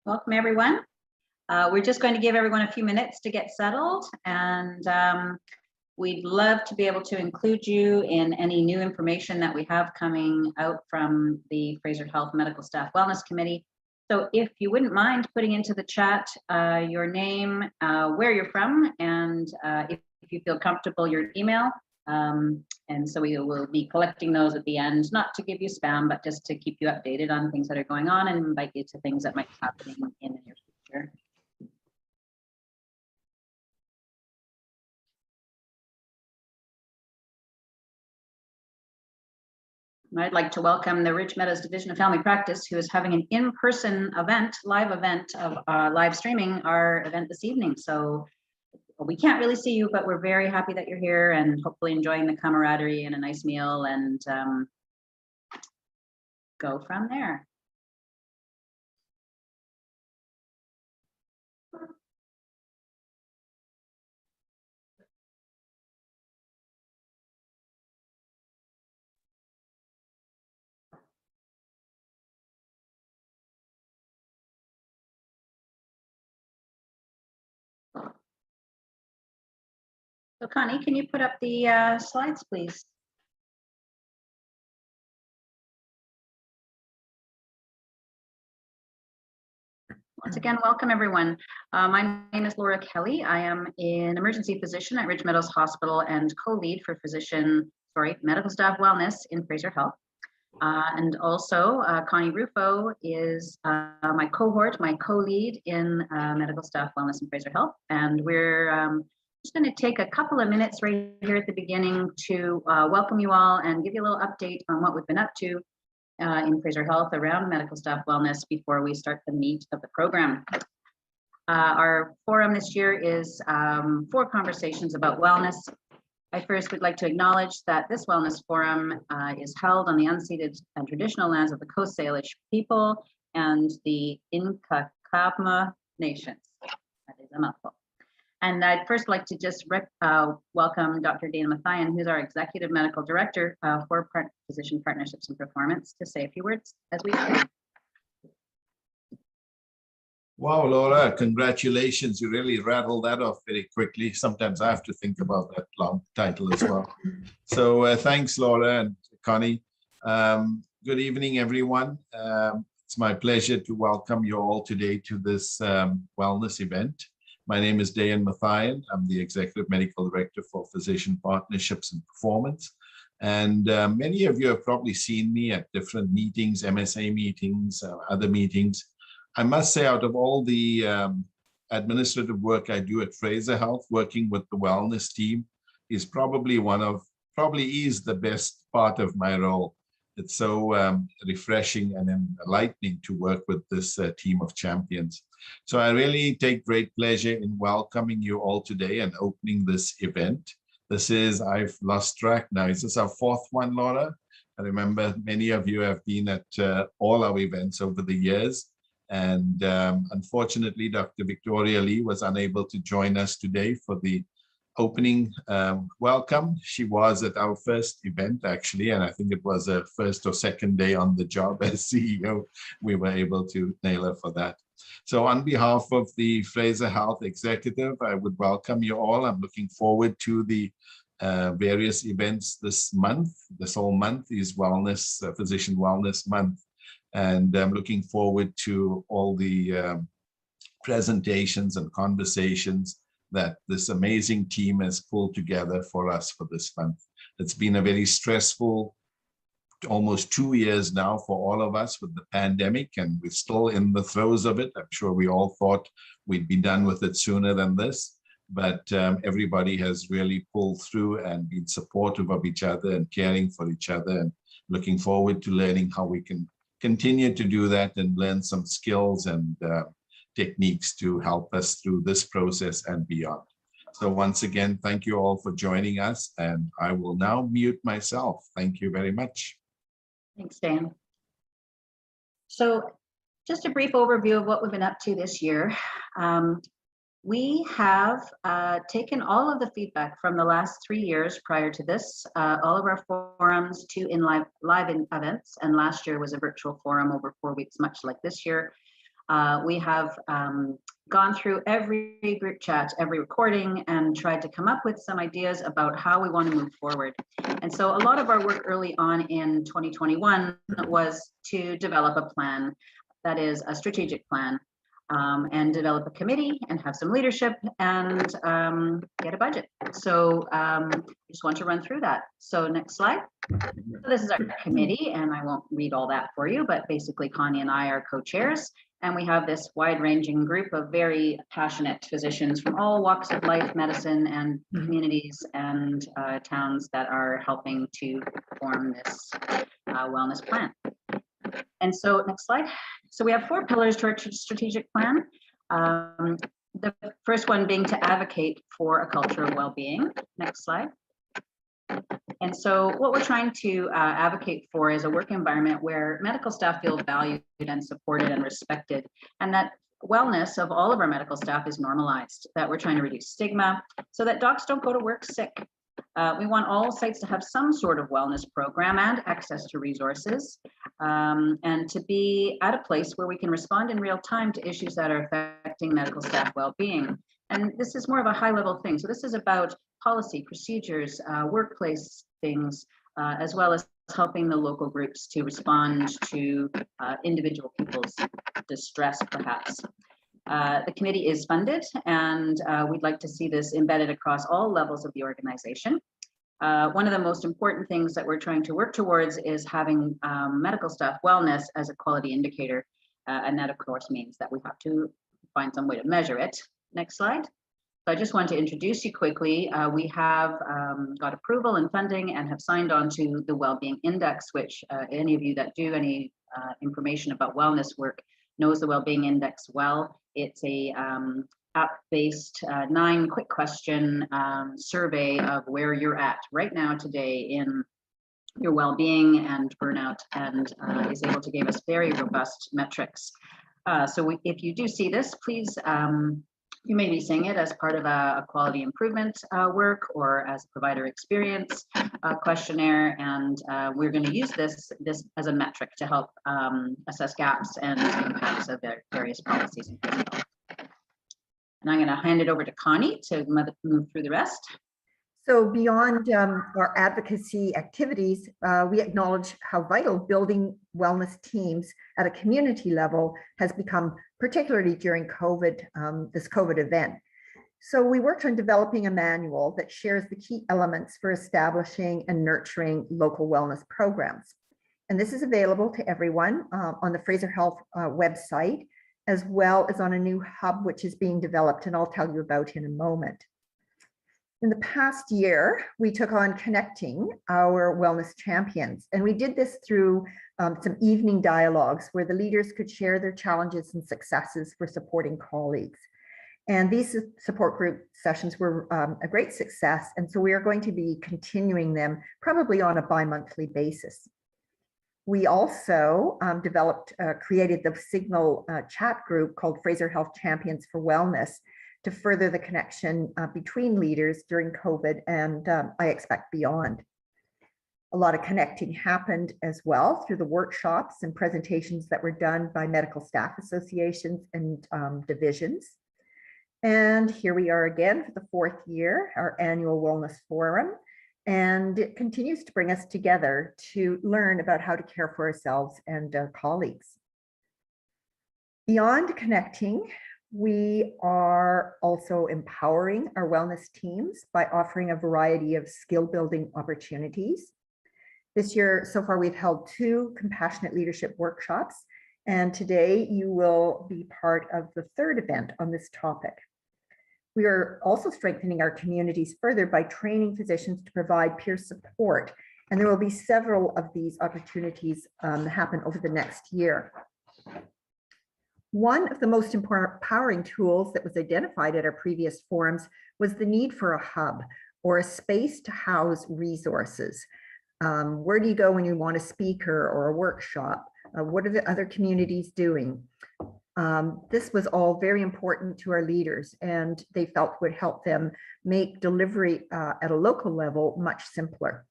Welcome, everyone. We're just going to give everyone a few minutes to get settled, and we'd love to be able to include you in any new information that we have coming out from the Fraser Health Medical Staff Wellness Committee. So if you wouldn't mind putting into the chat your name, where you're from, and if you feel comfortable, your email. And so we will be collecting those at the end, not to give you spam, but just to keep you updated on things that are going on and invite you to things that might be happening in the near future. I'd like to welcome the Ridge Meadows Division of Family Practice, who is having an in-person event, live event of live streaming our event this evening. So we can't really see you, but we're very happy that you're here and hopefully enjoying the camaraderie and a nice meal, and go from there. So Connie, can you put up the slides, please? Once again, welcome everyone. My name is Laura Kelly. I am an emergency physician at Ridge Meadows Hospital and co-lead for medical staff wellness in Fraser Health. And also Connie Rufo is my cohort, my co-lead in medical staff wellness in Fraser Health. And we're just going to take a couple of minutes right here at the beginning to welcome you all and give you a little update on what we've been up to in Fraser Health around medical staff wellness before we start the meat of the program. Our forum this year is 4 conversations about wellness. I first would like to acknowledge that this wellness forum is held on the unceded and traditional lands of the Coast Salish people and the Inkakabma nations. That is a mouthful. And I'd first like to just welcome Dr. Dana Mathian, who's our Executive Medical Director for Physician Partnerships and Performance, to say a few words as we begin. Wow, Laura, congratulations. You really rattled that off very quickly. Sometimes I have to think about that long title as well. So thanks, Laura and Connie. Good evening, everyone. It's my pleasure to welcome you all today to this wellness event. My name is Dayan Mathian. I'm the Executive Medical Director for Physician Partnerships and Performance. And many of you have probably seen me at different meetings, MSA meetings, other meetings. I must say, out of all the administrative work I do at Fraser Health, working with the wellness team is probably is the best part of my role. It's so refreshing and enlightening to work with this team of champions. So I really take great pleasure in welcoming you all today and opening this event. This is, I've lost track now, is this our 4th one, Laura? I remember many of you have been at all our events over the years. And unfortunately, Dr. Victoria Lee was unable to join us today for the opening welcome. She was at our first event, actually, and I think it was her first or second day on the job as CEO. We were able to nail her for that. So on behalf of the Fraser Health Executive, I would welcome you all. I'm looking forward to the various events this month. This whole month is Wellness, Physician Wellness Month. And I'm looking forward to all the presentations and conversations that this amazing team has pulled together for us for this month. It's been a very stressful almost 2 years now for all of us with the pandemic, and we're still in the throes of it. I'm sure we all thought we'd be done with it sooner than this, but everybody has really pulled through and been supportive of each other and caring for each other. And looking forward to learning how we can continue to do that and learn some skills and techniques to help us through this process and beyond. So once again, thank you all for joining us, and I will now mute myself. Thank you very much. Thanks, Dan. So just a brief overview of what we've been up to this year. We have taken all of the feedback from the last 3 years prior to this, all of our forums to live events, and last year was a virtual forum over 4 weeks, much like this year. We have gone through every group chat, every recording, and tried to come up with some ideas about how we want to move forward. And so a lot of our work early on in 2021 was to develop a plan, that is a strategic plan, and develop a committee and have some leadership and get a budget. So just want to run through that. So next slide. So this is our committee, and I won't read all that for you, but basically Connie and I are co-chairs. And we have this wide-ranging group of very passionate physicians from all walks of life, medicine, and communities and towns that are helping to form this wellness plan. And so next slide. So we have 4 pillars to our strategic plan. The first one being to advocate for a culture of well-being. Next slide. And so what we're trying to advocate for is a work environment where medical staff feel valued and supported and respected, and that wellness of all of our medical staff is normalized, that we're trying to reduce stigma so that docs don't go to work sick. We want all sites to have some sort of wellness program and access to resources, and to be at a place where we can respond in real time to issues that are affecting medical staff well-being. And this is more of a high-level thing. So this is about policy, procedures, workplace things, as well as helping the local groups to respond to individual people's distress, perhaps. The committee is funded, and we'd like to see this embedded across all levels of the organization. One of the most important things that we're trying to work towards is having medical staff wellness as a quality indicator, and that of course means that we have to find some way to measure it. Next slide. So I just want to introduce you quickly. We have got approval and funding and have signed on to the Wellbeing Index, which any of you that do any information about wellness work knows the Wellbeing Index well. It's a app-based 9 quick question survey of where you're at right now today in your well-being and burnout, and is able to give us very robust metrics. So if you do see this, please, you may be seeing it as part of a quality improvement work or as a provider experience questionnaire, and we're going to use this as a metric to help assess gaps and impacts of their various policies. And I'm going to hand it over to Connie to move through the rest. So beyond our advocacy activities, we acknowledge how vital building wellness teams at a community level has become, particularly during COVID, this COVID event. So we worked on developing a manual that shares the key elements for establishing and nurturing local wellness programs. And this is available to everyone on the Fraser Health website, as well as on a new hub, which is being developed, and I'll tell you about in a moment. In the past year, we took on connecting our wellness champions, and we did this through some evening dialogues where the leaders could share their challenges and successes for supporting colleagues. And these support group sessions were a great success, and so we are going to be continuing them probably on a bi-monthly basis. We also created the Signal chat group called Fraser Health Champions for Wellness to further the connection between leaders during COVID and I expect beyond. A lot of connecting happened as well through the workshops and presentations that were done by medical staff associations and divisions. And here we are again for the 4th year, our annual wellness forum. And it continues to bring us together to learn about how to care for ourselves and our colleagues. Beyond connecting, we are also empowering our wellness teams by offering a variety of skill building opportunities. This year, so far, we've held 2 compassionate leadership workshops, and today you will be part of the 3rd event on this topic. We are also strengthening our communities further by training physicians to provide peer support And there will be several of these opportunities happen over the next year. One of the most empowering tools that was identified at our previous forums was the need for a hub or a space to house resources. Where do you go when you want a speaker or a workshop? What are the other communities doing? This was all very important to our leaders, and they felt would help them make delivery at a local level much simpler.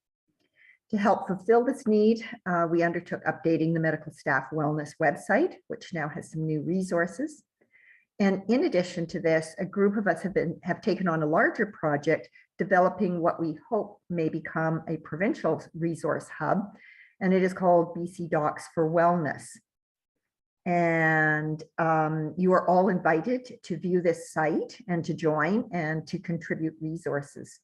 To help fulfill this need, we undertook updating the medical staff wellness website, which now has some new resources. And in addition to this, a group of us have taken on a larger project, developing what we hope may become a provincial resource hub, and it is called BC Docs for Wellness. And you are all invited to view this site and to join and to contribute resources.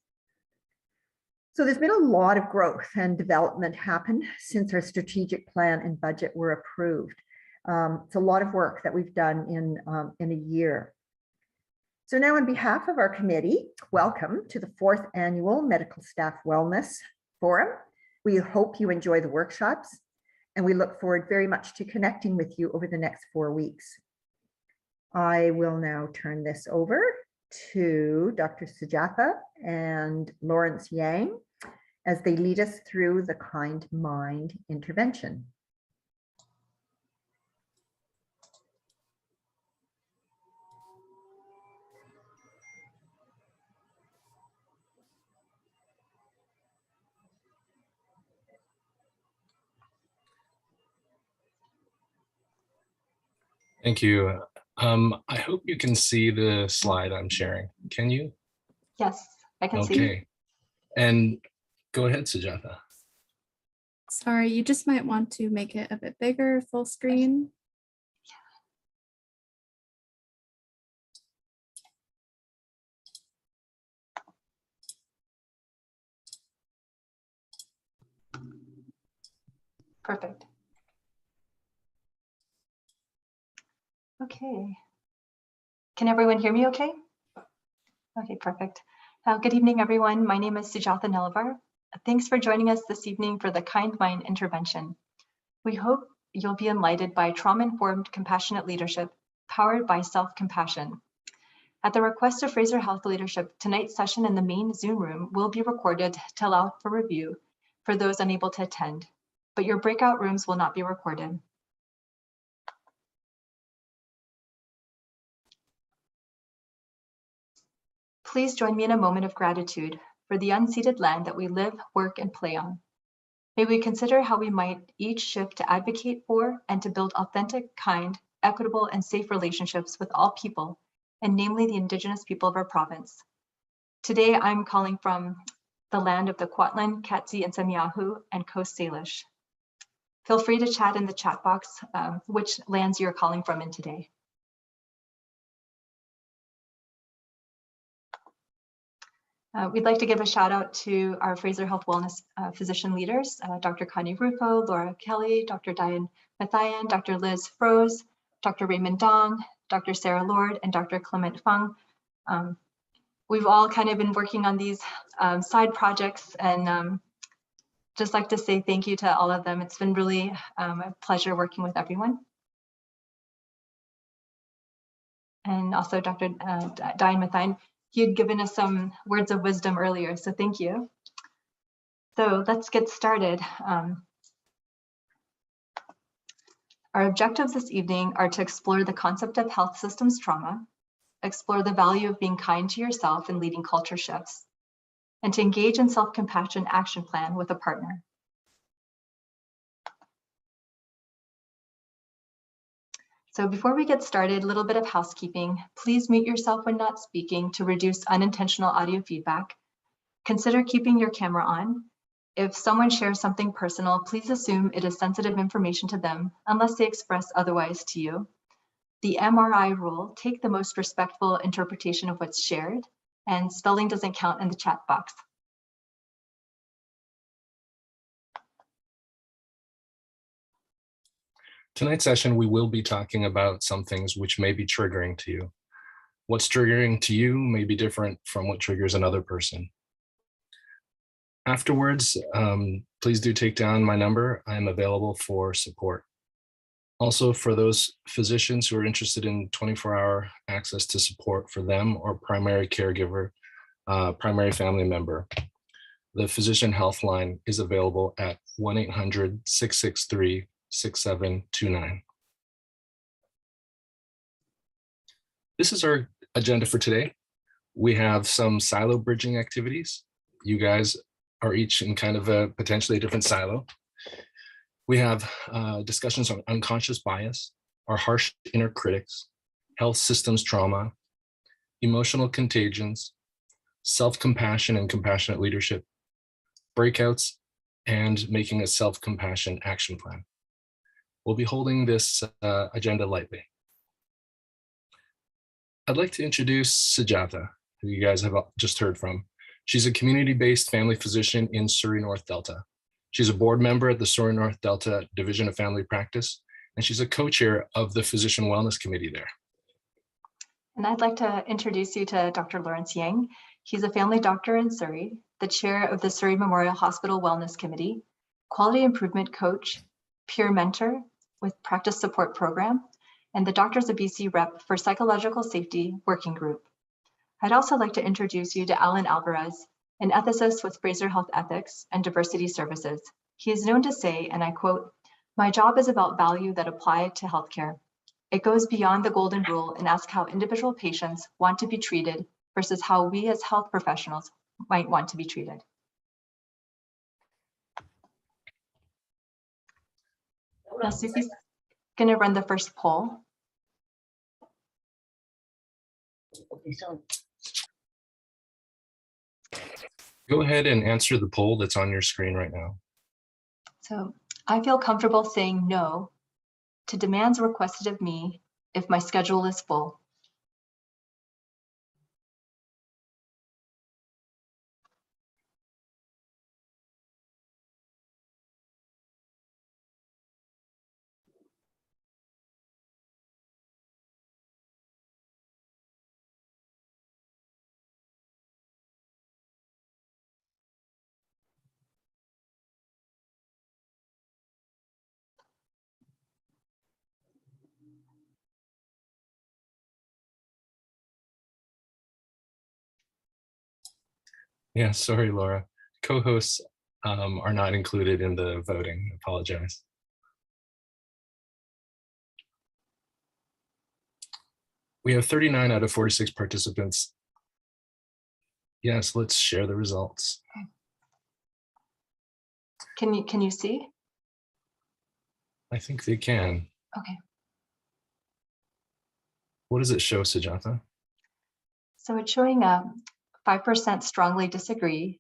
So there's been a lot of growth and development happened since our strategic plan and budget were approved. It's a lot of work that we've done in a year. So now on behalf of our committee, welcome to the 4th Annual Medical Staff Wellness Forum. We hope you enjoy the workshops, and we look forward very much to connecting with you over the next 4 weeks. I will now turn this over to Dr. Sujatha and Lawrence Yang as they lead us through the Kind Mind intervention. Thank you. I hope you can see the slide I'm sharing. Can you? Yes, I can see. Okay. And go ahead, Sujatha. Sorry, you just might want to make it a bit bigger, full screen. Perfect. Okay. Can everyone hear me okay? Okay, perfect. Good evening, everyone. My name is Sujatha Nelavar. Thanks for joining us this evening for the Kind Mind intervention. We hope you'll be enlightened by trauma-informed, compassionate leadership powered by self-compassion. At the request of Fraser Health Leadership, tonight's session in the main Zoom room will be recorded to allow for review for those unable to attend, but your breakout rooms will not be recorded. Please join me in a moment of gratitude for the unceded land that we live, work, and play on. May we consider how we might each shift to advocate for and to build authentic, kind, equitable, and safe relationships with all people, and namely the Indigenous people of our province. Today, I'm calling from the land of the Kwantlen, Katzie, and Semiahmoo, and Coast Salish. Feel free to chat in the chat box which lands you're calling from in today. We'd like to give a shout out to our Fraser Health Wellness physician leaders, Dr. Connie Rufo, Laura Kelly, Dr. Diane Mathayan, Dr. Liz Froze, Dr. Raymond Dong, Dr. Sarah Lord, and Dr. Clement Fung. We've all kind of been working on these side projects, and just like to say thank you to all of them. It's been really a pleasure working with everyone. And also Dr. Diane Mathayan. He had given us some words of wisdom earlier, so thank you. So let's get started. Our objectives this evening are to explore the concept of health systems trauma, explore the value of being kind to yourself and leading culture shifts, and to engage in self-compassion action plan with a partner. So before we get started, a little bit of housekeeping. Please mute yourself when not speaking to reduce unintentional audio feedback. Consider keeping your camera on. If someone shares something personal, please assume it is sensitive information to them unless they express otherwise to you. The MRI rule, take the most respectful interpretation of what's shared, and spelling doesn't count in the chat box. Tonight's session, we will be talking about some things which may be triggering to you. What's triggering to you may be different from what triggers another person. Afterwards, please do take down my number. I'm available for support. Also, for those physicians who are interested in 24-hour access to support for them or primary caregiver, primary family member, the Physician Health Line is available at 1-800-663-6729. This is our agenda for today. We have some silo bridging activities. You guys are each in kind of a potentially different silo. We have discussions on unconscious bias, our harsh inner critics, health systems trauma, emotional contagions, self-compassion and compassionate leadership, breakouts, and making a self-compassion action plan. We'll be holding this agenda lightly. I'd like to introduce Sujatha, who you guys have just heard from. She's a community-based family physician in Surrey North Delta. She's a board member at the Surrey North Delta Division of Family Practice, and she's a co-chair of the Physician Wellness Committee there. And I'd like to introduce you to Dr. Lawrence Yang. He's a family doctor in Surrey, the chair of the Surrey Memorial Hospital Wellness Committee, quality improvement coach, peer mentor with practice support program, and the Doctors of BC rep for Psychological Safety Working Group. I'd also like to introduce you to Alan Alvarez, an ethicist with Fraser Health Ethics and Diversity Services. He is known to say, and I quote, "My job is about value that apply to healthcare. It goes beyond the golden rule and asks how individual patients want to be treated versus how we as health professionals might want to be treated." Now, Suki's gonna run the first poll. Go ahead and answer the poll that's on your screen right now. So I feel comfortable saying no to demands requested of me if my schedule is full. Yeah, sorry, Laura. Co-hosts are not included in the voting. Apologize. We have 39 out of 46 participants. Yes, let's share the results. Can you see? I think they can. Okay. What does it show, Sujatha? So it's showing 5% strongly disagree,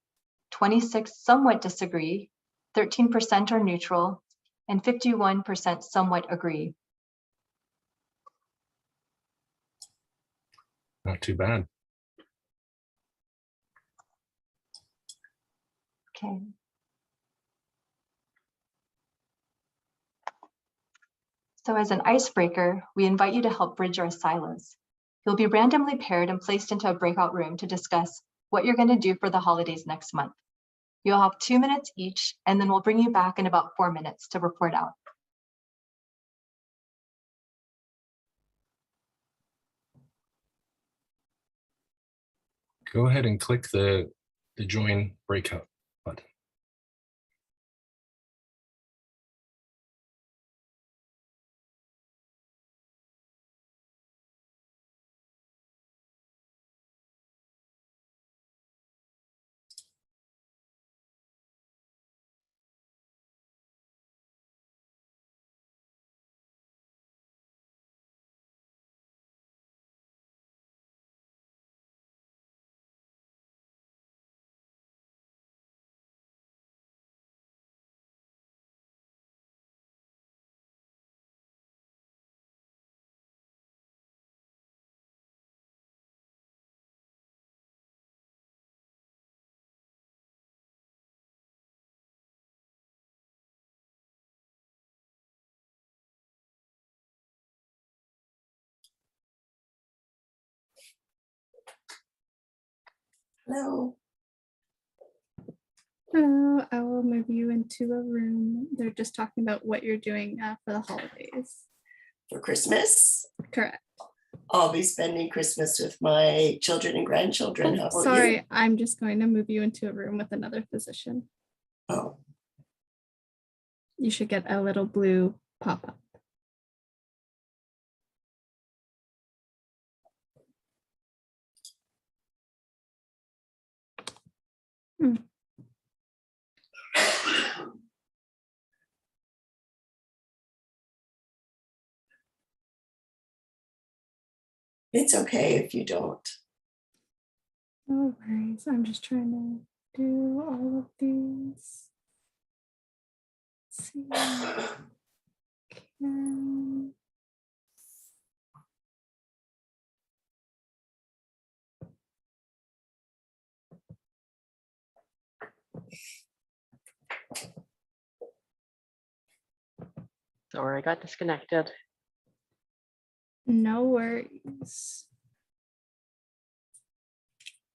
26 somewhat disagree, 13% are neutral, and 51% somewhat agree. Not too bad. Okay. So as an icebreaker, we invite you to help bridge our silos. You'll be randomly paired and placed into a breakout room to discuss what you're going to do for the holidays next month. You'll have 2 minutes each, and then we'll bring you back in about 4 minutes to report out. Go ahead and click the join breakout button. Hello. Hello, I will move you into a room. They're just talking about what you're doing for the holidays. For Christmas. Correct. I'll be spending Christmas with my children and grandchildren. How about Sorry, you? I'm just going to move you into a room with another physician. Oh, You should get a little blue pop-up. it's okay if you don't. No worries. I'm just trying to do all of these. Let's see. Karen. Sorry, I got disconnected. No worries.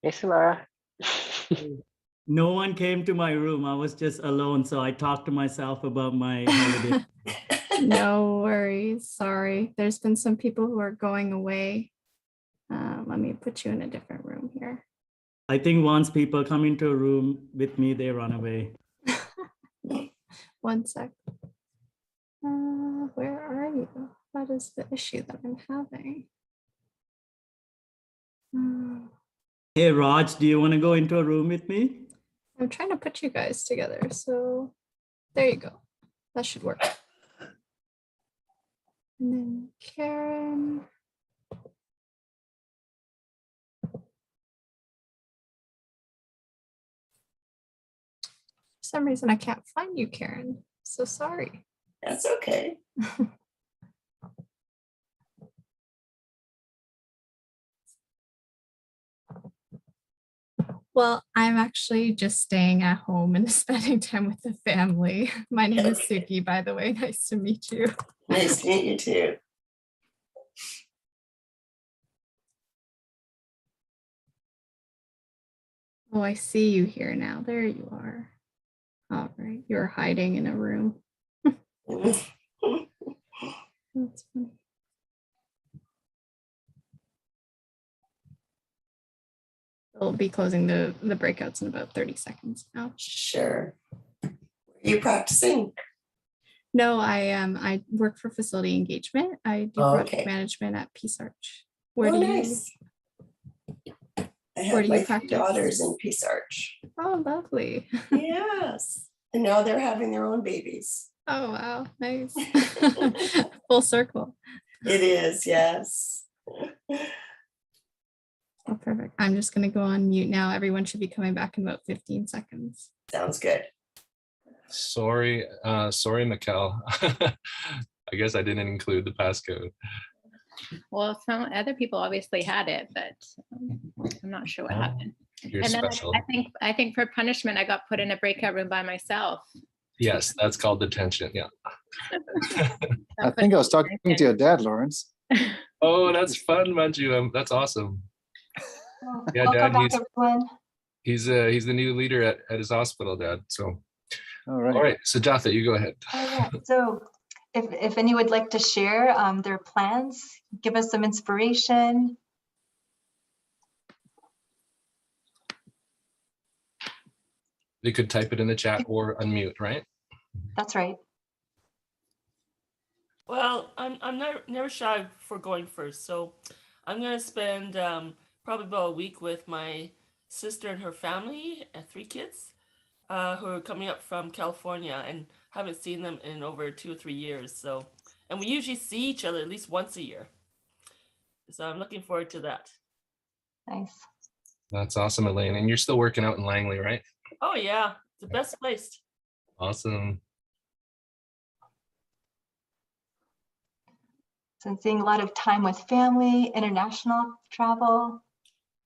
Yes, Laura. No one came to my room. I was just alone, so I talked to myself about my holiday. No worries. Sorry. There's been some people who are going away. Let me put you in a different room here. I think once people come into a room with me, they run away. 1 sec. Where are you? What is the issue that I'm having? Hey, Raj, do you want to go into a room with me? I'm trying to put you guys together. So there you go. That should work. And then Karen. For some reason, I can't find you, Karen. So sorry. That's okay. Well, I'm actually just staying at home and spending time with the family. My name is Okay. Suki, by the way. Nice to meet you. Nice to meet you too. Oh, I see you here now. There you are. All right. You're hiding in a room. That's funny. We'll be closing the breakouts in about 30 seconds now. Sure. Are you practicing? No, I work for facility engagement. I do Oh, project okay. management at Peace Arch. Where Oh, do you? nice. I where have do my you 3 practice? daughters in Peace Arch. Oh, lovely. Yes. And now they're having their own babies. Oh, wow. Nice. Full circle. It is, yes. Oh, perfect. I'm just going to go on mute now. Everyone should be coming back in about 15 seconds. Sounds good. Sorry, Mikkel. I guess I didn't include the passcode. Well, some other people obviously had it, but I'm not sure what Oh, happened. You're And then special. I think for punishment, I got put in a breakout room by myself. Yes, that's called detention. Yeah. I think I was talking to your dad, Lawrence. Oh, that's fun, Manju. That's awesome. Yeah, Welcome Dad, back, everyone. he's the new leader at his hospital, Dad. So, All right. all right, Sujatha, you go ahead. Oh, yeah. So if any would like to share their plans, give us some inspiration. You could type it in the chat or unmute, right? That's right. Well, I'm never shy for going first, so I'm gonna spend probably about a week with my sister and her family, 3 kids, who are coming up from California, and haven't seen them in over 2 or 3 years. So, and we usually see each other at least once a year. So I'm looking forward to that. Nice. That's awesome, Elaine. And you're still working out in Langley, right? Oh yeah, the best place. Awesome. So seeing a lot of time with family, international travel,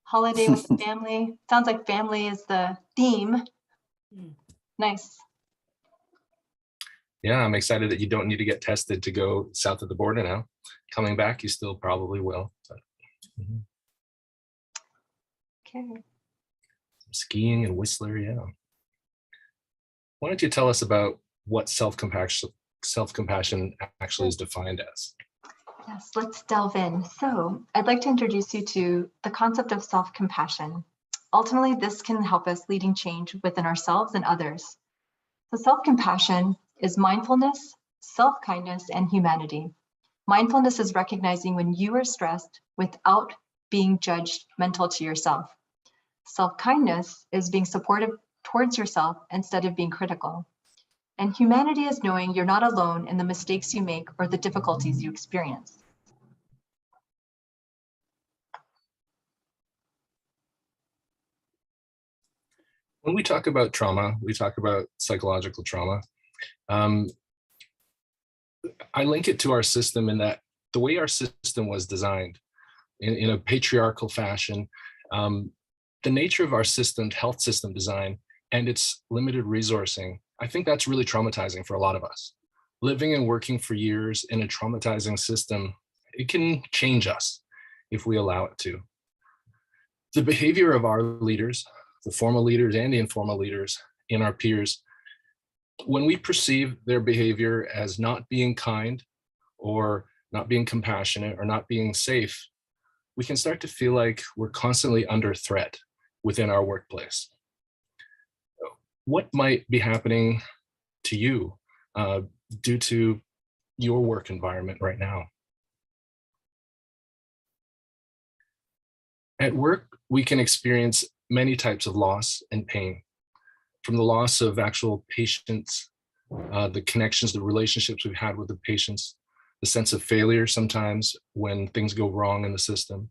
holiday with the family. Sounds like family is the theme. Nice. Yeah, I'm excited that you don't need to get tested to go south of the border now. Coming back, you still probably will. But, Okay. skiing and Whistler, yeah. Why don't you tell us about what self-compassion actually is defined as? Yes, let's delve in. So I'd like to introduce you to the concept of self-compassion. Ultimately, this can help us leading change within ourselves and others. So self-compassion is mindfulness, self-kindness, and humanity. Mindfulness is recognizing when you are stressed without being judgmental to yourself. Self-kindness is being supportive towards yourself instead of being critical. And humanity is knowing you're not alone in the mistakes you make or the difficulties you experience. When we talk about trauma, we talk about psychological trauma. I link it to our system in that the way our system was designed in a patriarchal fashion, the nature of our system, health system design, and its limited resourcing, I think that's really traumatizing for a lot of us. Living and working for years in a traumatizing system, it can change us if we allow it to. The behavior of our leaders, the formal leaders and the informal leaders in our peers, when we perceive their behavior as not being kind or not being compassionate or not being safe, we can start to feel like we're constantly under threat within our workplace. What might be happening to you due to your work environment right now? At work, we can experience many types of loss and pain, from the loss of actual patients, the connections, the relationships we've had with the patients, the sense of failure sometimes when things go wrong in the system,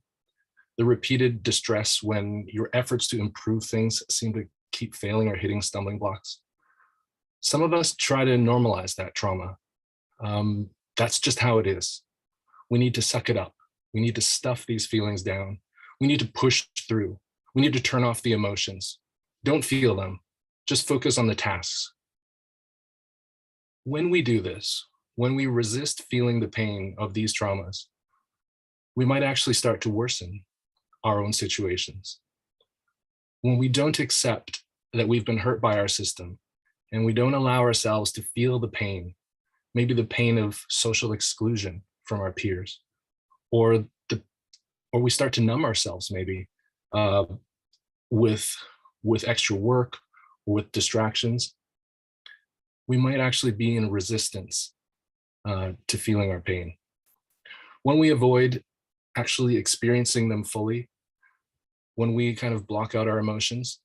the repeated distress when your efforts to improve things seem to keep failing or hitting stumbling blocks. Some of us try to normalize that trauma. That's just how it is. We need to suck it up. We need to stuff these feelings down. We need to push through. We need to turn off the emotions. Don't feel them. Just focus on the tasks. When we do this, when we resist feeling the pain of these traumas, we might actually start to worsen our own situations. When we don't accept that we've been hurt by our system and we don't allow ourselves to feel the pain, maybe the pain of social exclusion from our peers, or we start to numb ourselves maybe with extra work or with distractions, we might actually be in resistance to feeling our pain. When we avoid actually experiencing them fully, when we kind of block out our emotions,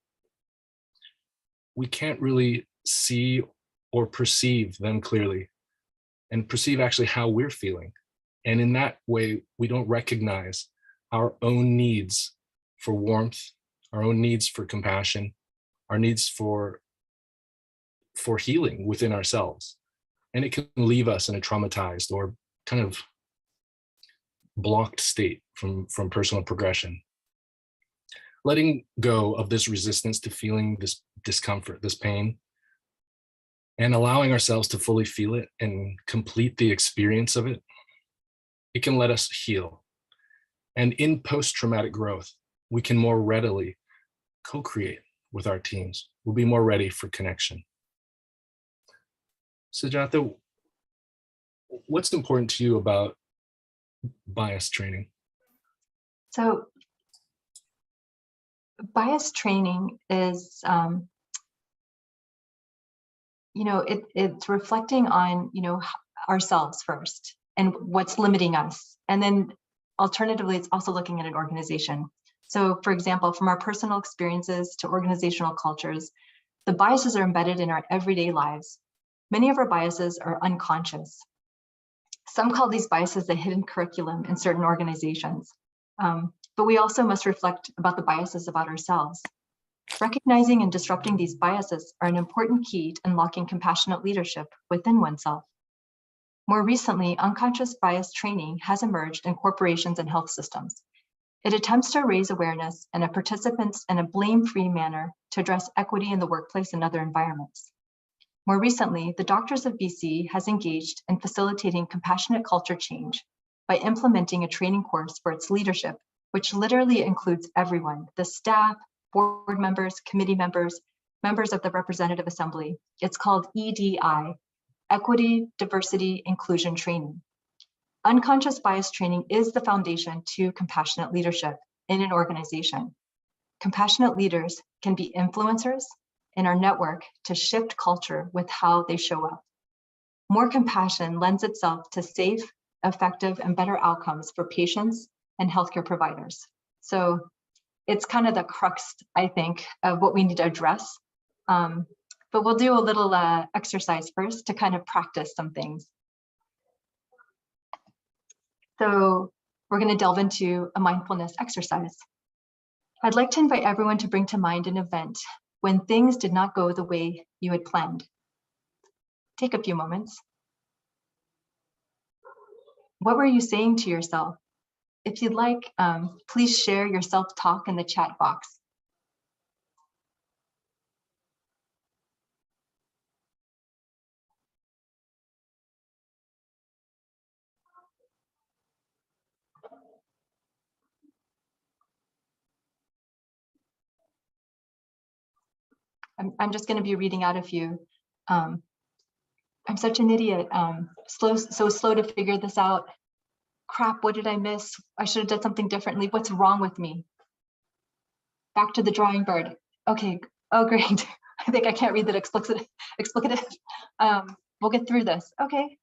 we can't really see or perceive them clearly and perceive actually how we're feeling. And in that way, we don't recognize our own needs for warmth, our own needs for compassion, our needs for healing within ourselves. And it can leave us in a traumatized or kind of blocked state from personal progression. Letting go of this resistance to feeling this discomfort, this pain, and allowing ourselves to fully feel it and complete the experience of it, it can let us heal. And in post-traumatic growth, we can more readily co-create with our teams. We'll be more ready for connection. Sujatha, what's important to you about bias training? So bias training is, it's reflecting on, ourselves first and what's limiting us. And then alternatively, it's also looking at an organization. So for example, from our personal experiences to organizational cultures, the biases are embedded in our everyday lives. Many of our biases are unconscious. Some call these biases the hidden curriculum in certain organizations. But we also must reflect about the biases about ourselves. Recognizing and disrupting these biases are an important key to unlocking compassionate leadership within oneself. More recently, unconscious bias training has emerged in corporations and health systems. It attempts to raise awareness and participants in a blame-free manner to address equity in the workplace and other environments. More recently, the Doctors of BC has engaged in facilitating compassionate culture change by implementing a training course for its leadership, which literally includes everyone, the staff, board members, committee members, members of the Representative Assembly. It's called EDI, Equity, Diversity, Inclusion Training. Unconscious bias training is the foundation to compassionate leadership in an organization. Compassionate leaders can be influencers in our network to shift culture with how they show up. More compassion lends itself to safe, effective, and better outcomes for patients and healthcare providers. So it's kind of the crux, I think, of what we need to address. But we'll do a little exercise first to kind of practice some things. So we're going to delve into a mindfulness exercise. I'd like to invite everyone to bring to mind an event when things did not go the way you had planned. Take a few moments. What were you saying to yourself? If you'd like, please share your self-talk in the chat box. I'm just going to be reading out a few. I'm such an idiot. So slow to figure this out. Crap, what did I miss? I should have done something differently. What's wrong with me? Back to the drawing board. Okay. Oh, great. I think I can't read that explicative. We'll get through this. Okay.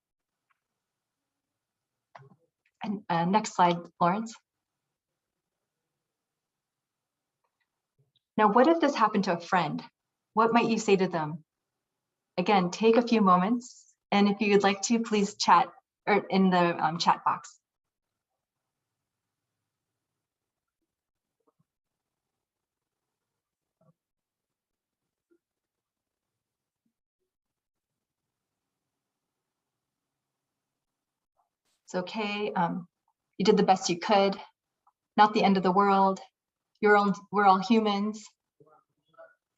And next slide, Lawrence. Now, what if this happened to a friend? What might you say to them? Again, take a few moments, and if you'd like to, please chat or in the chat box. It's okay. You did the best you could. Not the end of the world. We're all humans.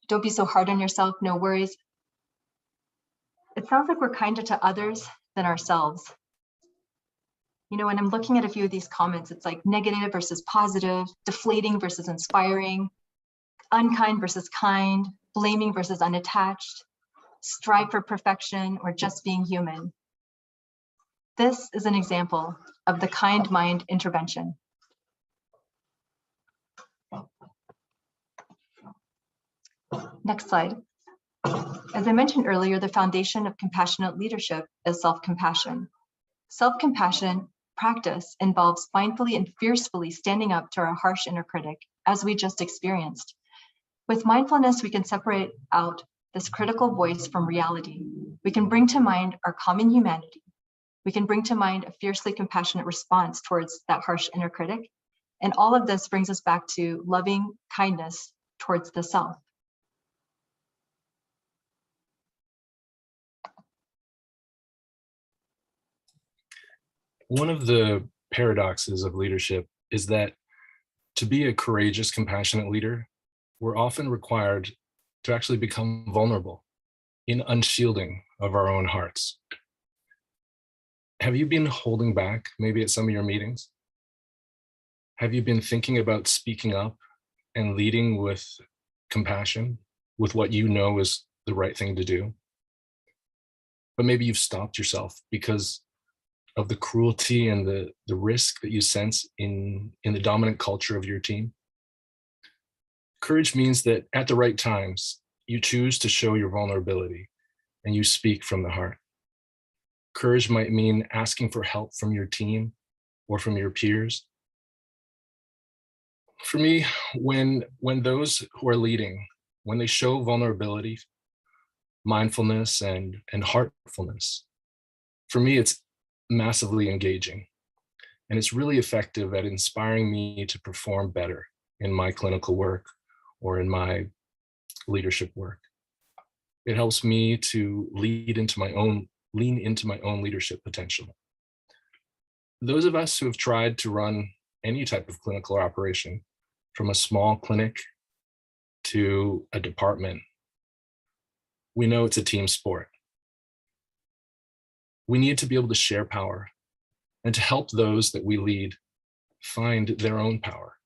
Don't be so hard on yourself. No worries. It sounds like we're kinder to others than ourselves. You know, when I'm looking at a few of these comments, it's like negative versus positive, deflating versus inspiring, unkind versus kind, blaming versus unattached, strive for perfection, or just being human. This is an example of the kind mind intervention. Next slide. As I mentioned earlier, the foundation of compassionate leadership is self-compassion. Self-compassion practice involves mindfully and fiercely standing up to our harsh inner critic, as we just experienced. With mindfulness, we can separate out this critical voice from reality. We can bring to mind our common humanity. We can bring to mind a fiercely compassionate response towards that harsh inner critic. And all of this brings us back to loving kindness towards the self. One of the paradoxes of leadership is that to be a courageous, compassionate leader, we're often required to actually become vulnerable in unshielding of our own hearts. Have you been holding back maybe at some of your meetings? Have you been thinking about speaking up and leading with compassion, with what you know is the right thing to do? But maybe you've stopped yourself because of the cruelty and the risk that you sense in the dominant culture of your team. Courage means that at the right times, you choose to show your vulnerability and you speak from the heart. Courage might mean asking for help from your team or from your peers. For me, when those who are leading, when they show vulnerability, mindfulness, and heartfulness, for me, it's massively engaging. And it's really effective at inspiring me to perform better in my clinical work or in my leadership work. It helps me to lean into my own leadership potential. Those of us who have tried to run any type of clinical operation, from a small clinic to a department, we know it's a team sport. We need to be able to share power and to help those that we lead find their own power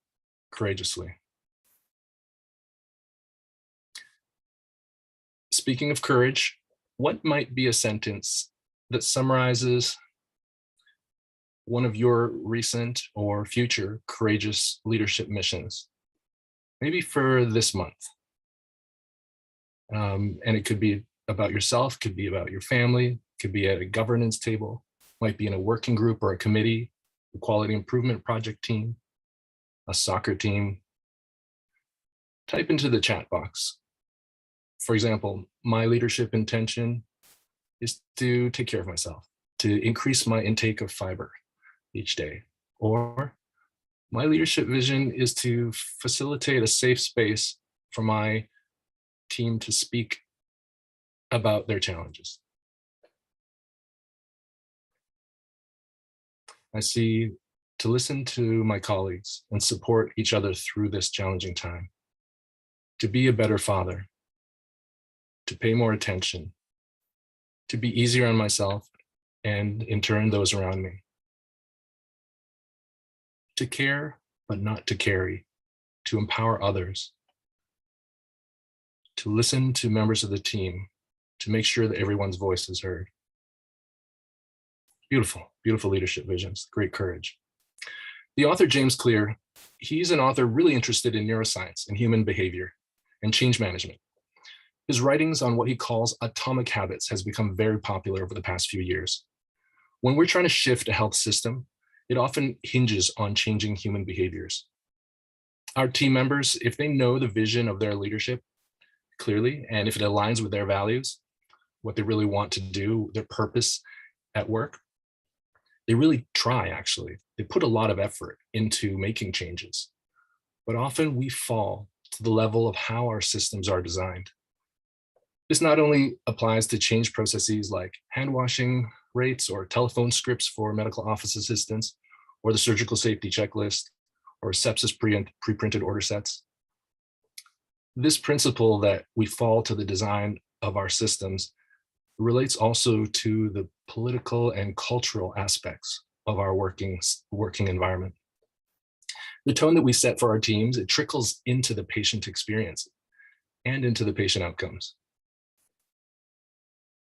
courageously. Speaking of courage, what might be a sentence that summarizes one of your recent or future courageous leadership missions? Maybe for this month. And it could be about yourself, could be about your family, could be at a governance table, might be in a working group or a committee, a quality improvement project team, a soccer team. Type into the chat box. For example, my leadership intention is to take care of myself, to increase my intake of fiber each day. Or my leadership vision is to facilitate a safe space for my team to speak about their challenges. I see to listen to my colleagues and support each other through this challenging time, to be a better father, to pay more attention, to be easier on myself and in turn those around me, to care but not to carry, to empower others, to listen to members of the team, to make sure that everyone's voice is heard. Beautiful, beautiful leadership visions, great courage. The author James Clear, he's an author really interested in neuroscience and human behavior and change management. His writings on what he calls atomic habits has become very popular over the past few years. When we're trying to shift a health system, it often hinges on changing human behaviors. Our team members, if they know the vision of their leadership clearly, and if it aligns with their values, what they really want to do, their purpose at work, they really try, actually. They put a lot of effort into making changes. But often we fall to the level of how our systems are designed. This not only applies to change processes like hand washing rates or telephone scripts for medical office assistants, or the surgical safety checklist, or sepsis pre-printed order sets. This principle that we fall to the design of our systems relates also to the political and cultural aspects of our working environment. The tone that we set for our teams, it trickles into the patient experience and into the patient outcomes.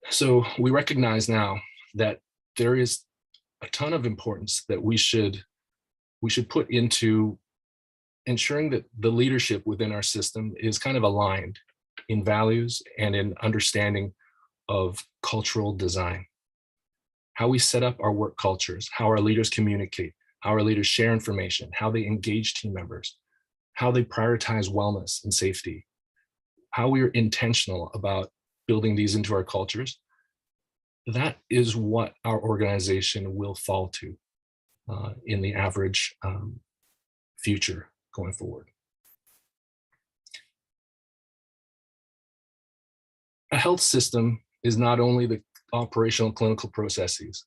So we recognize now that there is a ton of importance that we should put into ensuring that the leadership within our system is kind of aligned in values and in understanding of cultural design. How we set up our work cultures, how our leaders communicate, how our leaders share information, how they engage team members, how they prioritize wellness and safety, how we are intentional about building these into our cultures. That is what our organization will fall to in the average future going forward. A health system is not only the operational clinical processes,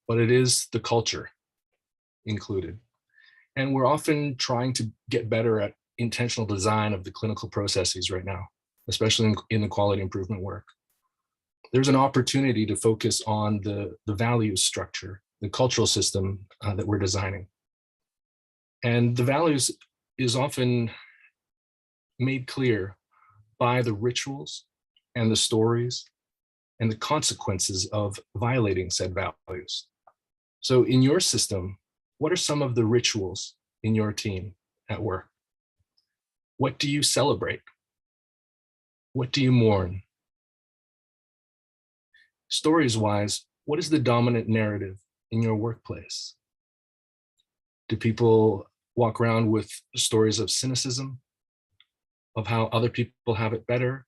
but it is the culture included. And we're often trying to get better at intentional design of the clinical processes right now, especially in the quality improvement work. There's an opportunity to focus on the values structure, the cultural system that we're designing. And the values is often made clear by the rituals and the stories and the consequences of violating said values. So in your system, what are some of the rituals in your team at work? What do you celebrate? What do you mourn? Stories-wise, what is the dominant narrative in your workplace? Do people walk around with stories of cynicism, of how other people have it better,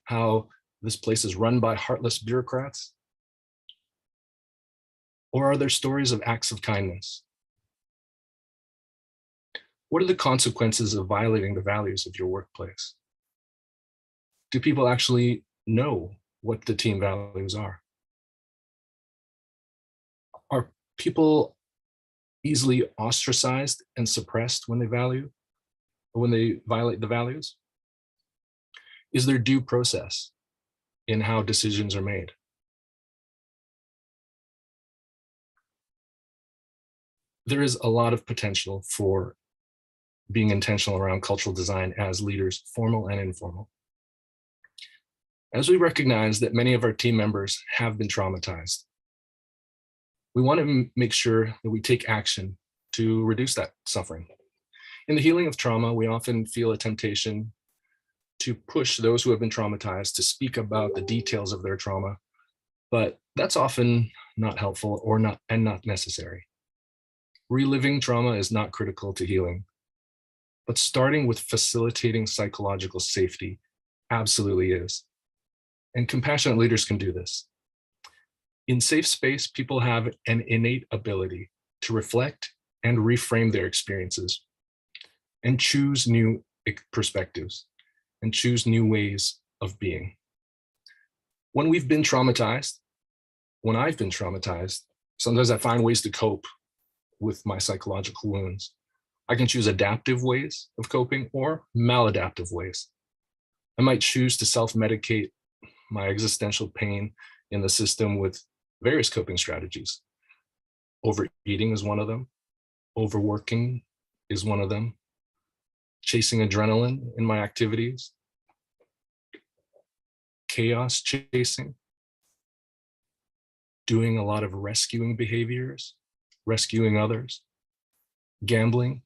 how this place is run by heartless bureaucrats? Or are there stories of acts of kindness? What are the consequences of violating the values of your workplace? Do people actually know what the team values are? Are people easily ostracized and suppressed when they violate the values? Is there due process in how decisions are made? There is a lot of potential for being intentional around cultural design as leaders, formal and informal. As we recognize that many of our team members have been traumatized, we want to make sure that we take action to reduce that suffering. In the healing of trauma, we often feel a temptation to push those who have been traumatized to speak about the details of their trauma, but that's often not helpful or not necessary. Reliving trauma is not critical to healing, but starting with facilitating psychological safety absolutely is. And compassionate leaders can do this. In safe space, people have an innate ability to reflect and reframe their experiences and choose new perspectives and choose new ways of being. When we've been traumatized, when I've been traumatized, sometimes I find ways to cope with my psychological wounds. I can choose adaptive ways of coping or maladaptive ways. I might choose to self-medicate my existential pain in the system with various coping strategies. Overeating is one of them. Overworking is one of them. Chasing adrenaline in my activities. Chaos chasing. Doing a lot of rescuing behaviors, rescuing others. Gambling.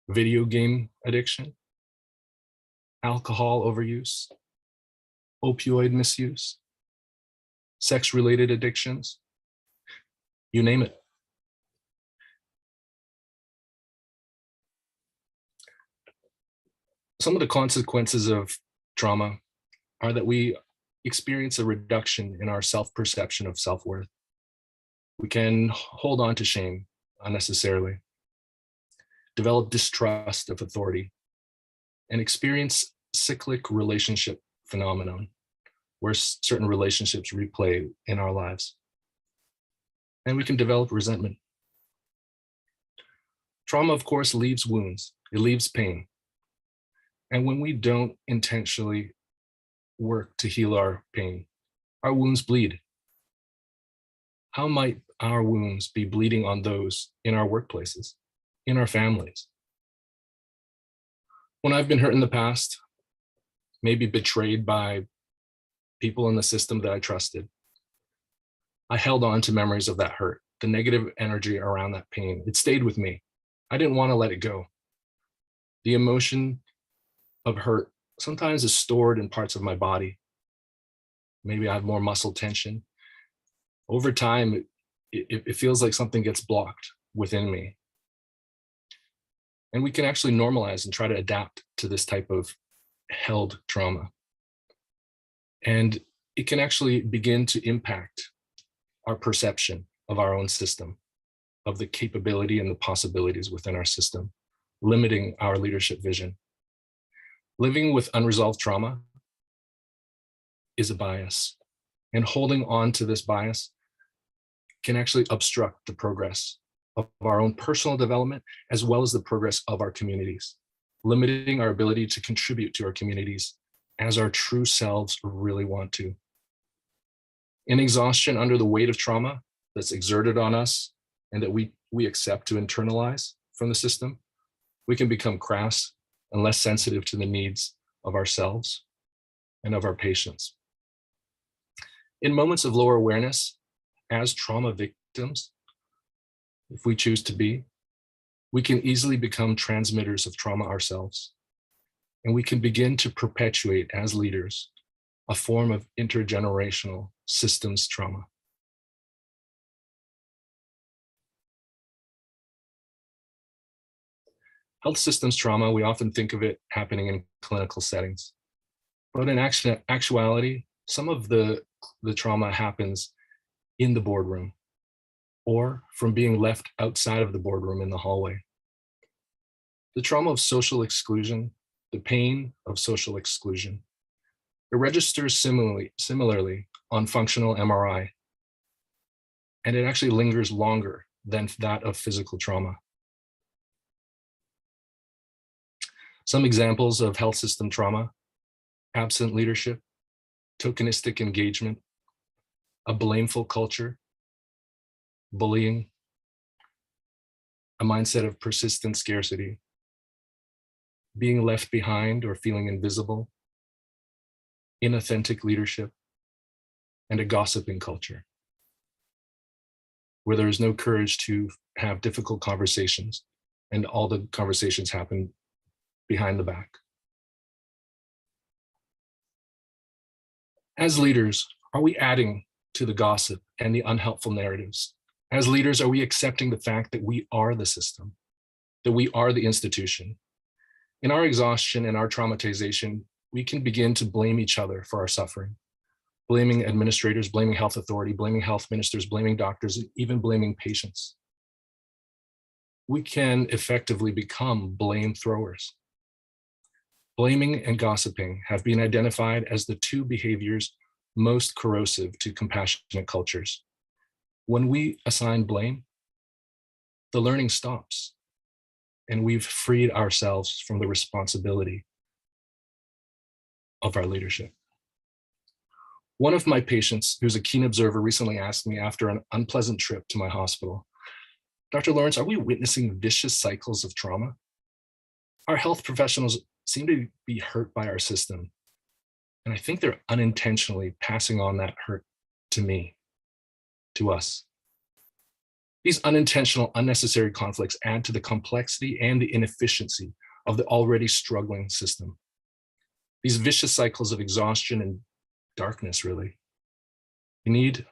Video game addiction. Alcohol overuse. Opioid misuse. Sex-related addictions. You name it. Some of the consequences of trauma are that we experience a reduction in our self-perception of self-worth. We can hold on to shame unnecessarily, develop distrust of authority, and experience cyclic relationship phenomenon, where certain relationships replay in our lives. And we can develop resentment. Trauma, of course, leaves wounds. It leaves pain. And when we don't intentionally work to heal our pain, our wounds bleed. How might our wounds be bleeding on those in our workplaces, in our families? When I've been hurt in the past, maybe betrayed by people in the system that I trusted, I held on to memories of that hurt, the negative energy around that pain. It stayed with me. I didn't want to let it go. The emotion of hurt sometimes is stored in parts of my body. Maybe I have more muscle tension. Over time, it feels like something gets blocked within me. And we can actually normalize and try to adapt to this type of held trauma. And it can actually begin to impact our perception of our own system, of the capability and the possibilities within our system, limiting our leadership vision. Living with unresolved trauma is a bias, and holding on to this bias can actually obstruct the progress of our own personal development, as well as the progress of our communities, limiting our ability to contribute to our communities as our true selves really want to. In exhaustion under the weight of trauma that's exerted on us and that we accept to internalize from the system, we can become crass and less sensitive to the needs of ourselves and of our patients. In moments of lower awareness, as trauma victims, if we choose to be, we can easily become transmitters of trauma ourselves. And we can begin to perpetuate as leaders a form of intergenerational systems trauma. Health systems trauma, we often think of it happening in clinical settings. But in actuality, some of the trauma happens in the boardroom or from being left outside of the boardroom in the hallway. The trauma of social exclusion, the pain of social exclusion, it registers similarly on functional MRI, and it actually lingers longer than that of physical trauma. Some examples of health system trauma: absent leadership, tokenistic engagement, a blameful culture, bullying, a mindset of persistent scarcity, being left behind or feeling invisible, inauthentic leadership, and a gossiping culture, where there is no courage to have difficult conversations and all the conversations happen behind the back. As leaders, are we adding to the gossip and the unhelpful narratives? As leaders, are we accepting the fact that we are the system, that we are the institution? In our exhaustion and our traumatization, we can begin to blame each other for our suffering, blaming administrators, blaming health authority, blaming health ministers, blaming doctors, and even blaming patients. We can effectively become blame throwers. Blaming and gossiping have been identified as the two behaviors most corrosive to compassionate cultures. When we assign blame, the learning stops, and we've freed ourselves from the responsibility of our leadership. One of my patients, who's a keen observer, recently asked me after an unpleasant trip to my hospital, "Dr. Lawrence, are we witnessing vicious cycles of trauma? Our health professionals seem to be hurt by our system, and I think they're unintentionally passing on that hurt to me, to us." These unintentional, unnecessary conflicts add to the complexity and the inefficiency of the already struggling system. These vicious cycles of exhaustion and darkness, really. We need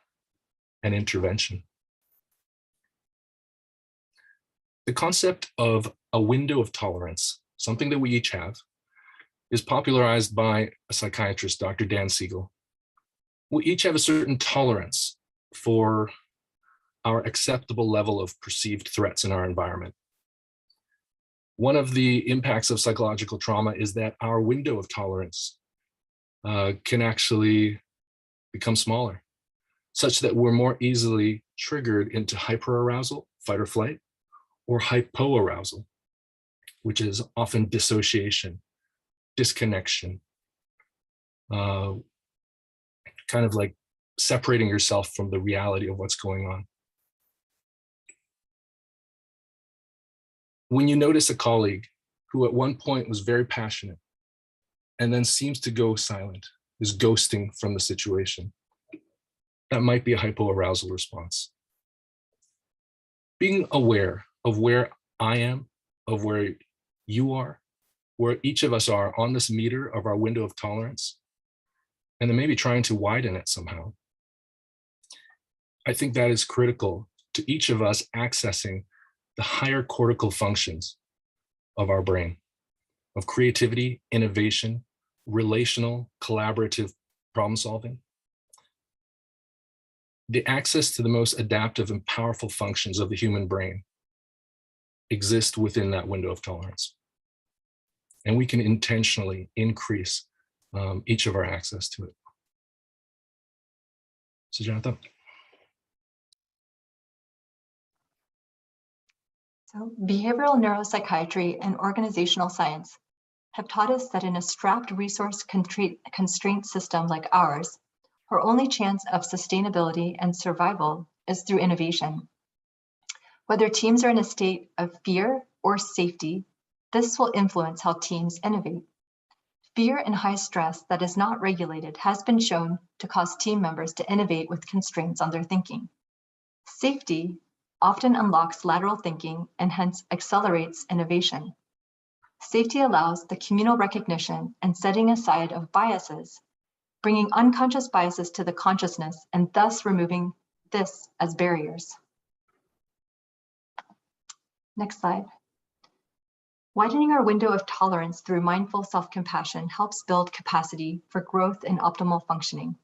an intervention. The concept of a window of tolerance, something that we each have, is popularized by a psychiatrist, Dr. Dan Siegel. We each have a certain tolerance for our acceptable level of perceived threats in our environment. One of the impacts of psychological trauma is that our window of tolerance can actually become smaller, such that we're more easily triggered into hyperarousal, fight or flight, or hypoarousal, which is often dissociation, disconnection, kind of like separating yourself from the reality of what's going on. When you notice a colleague who at one point was very passionate and then seems to go silent, is ghosting from the situation, that might be a hypoarousal response. Being aware of where I am, of where you are, where each of us are on this meter of our window of tolerance, and then maybe trying to widen it somehow. I think that is critical to each of us accessing the higher cortical functions of our brain, of creativity, innovation, relational, collaborative problem solving. The access to the most adaptive and powerful functions of the human brain exist within that window of tolerance. And we can intentionally increase each of our access to it. So, Jonathan. So behavioral neuropsychiatry and organizational science have taught us that in a strapped resource constraint system like ours, our only chance of sustainability and survival is through innovation. Whether teams are in a state of fear or safety, this will influence how teams innovate. Fear and high stress that is not regulated has been shown to cause team members to innovate with constraints on their thinking. Safety often unlocks lateral thinking and hence accelerates innovation. Safety allows the communal recognition and setting aside of biases, bringing unconscious biases to the consciousness and thus removing this as barriers. Next slide. Widening our window of tolerance through mindful self-compassion helps build capacity for growth and optimal functioning.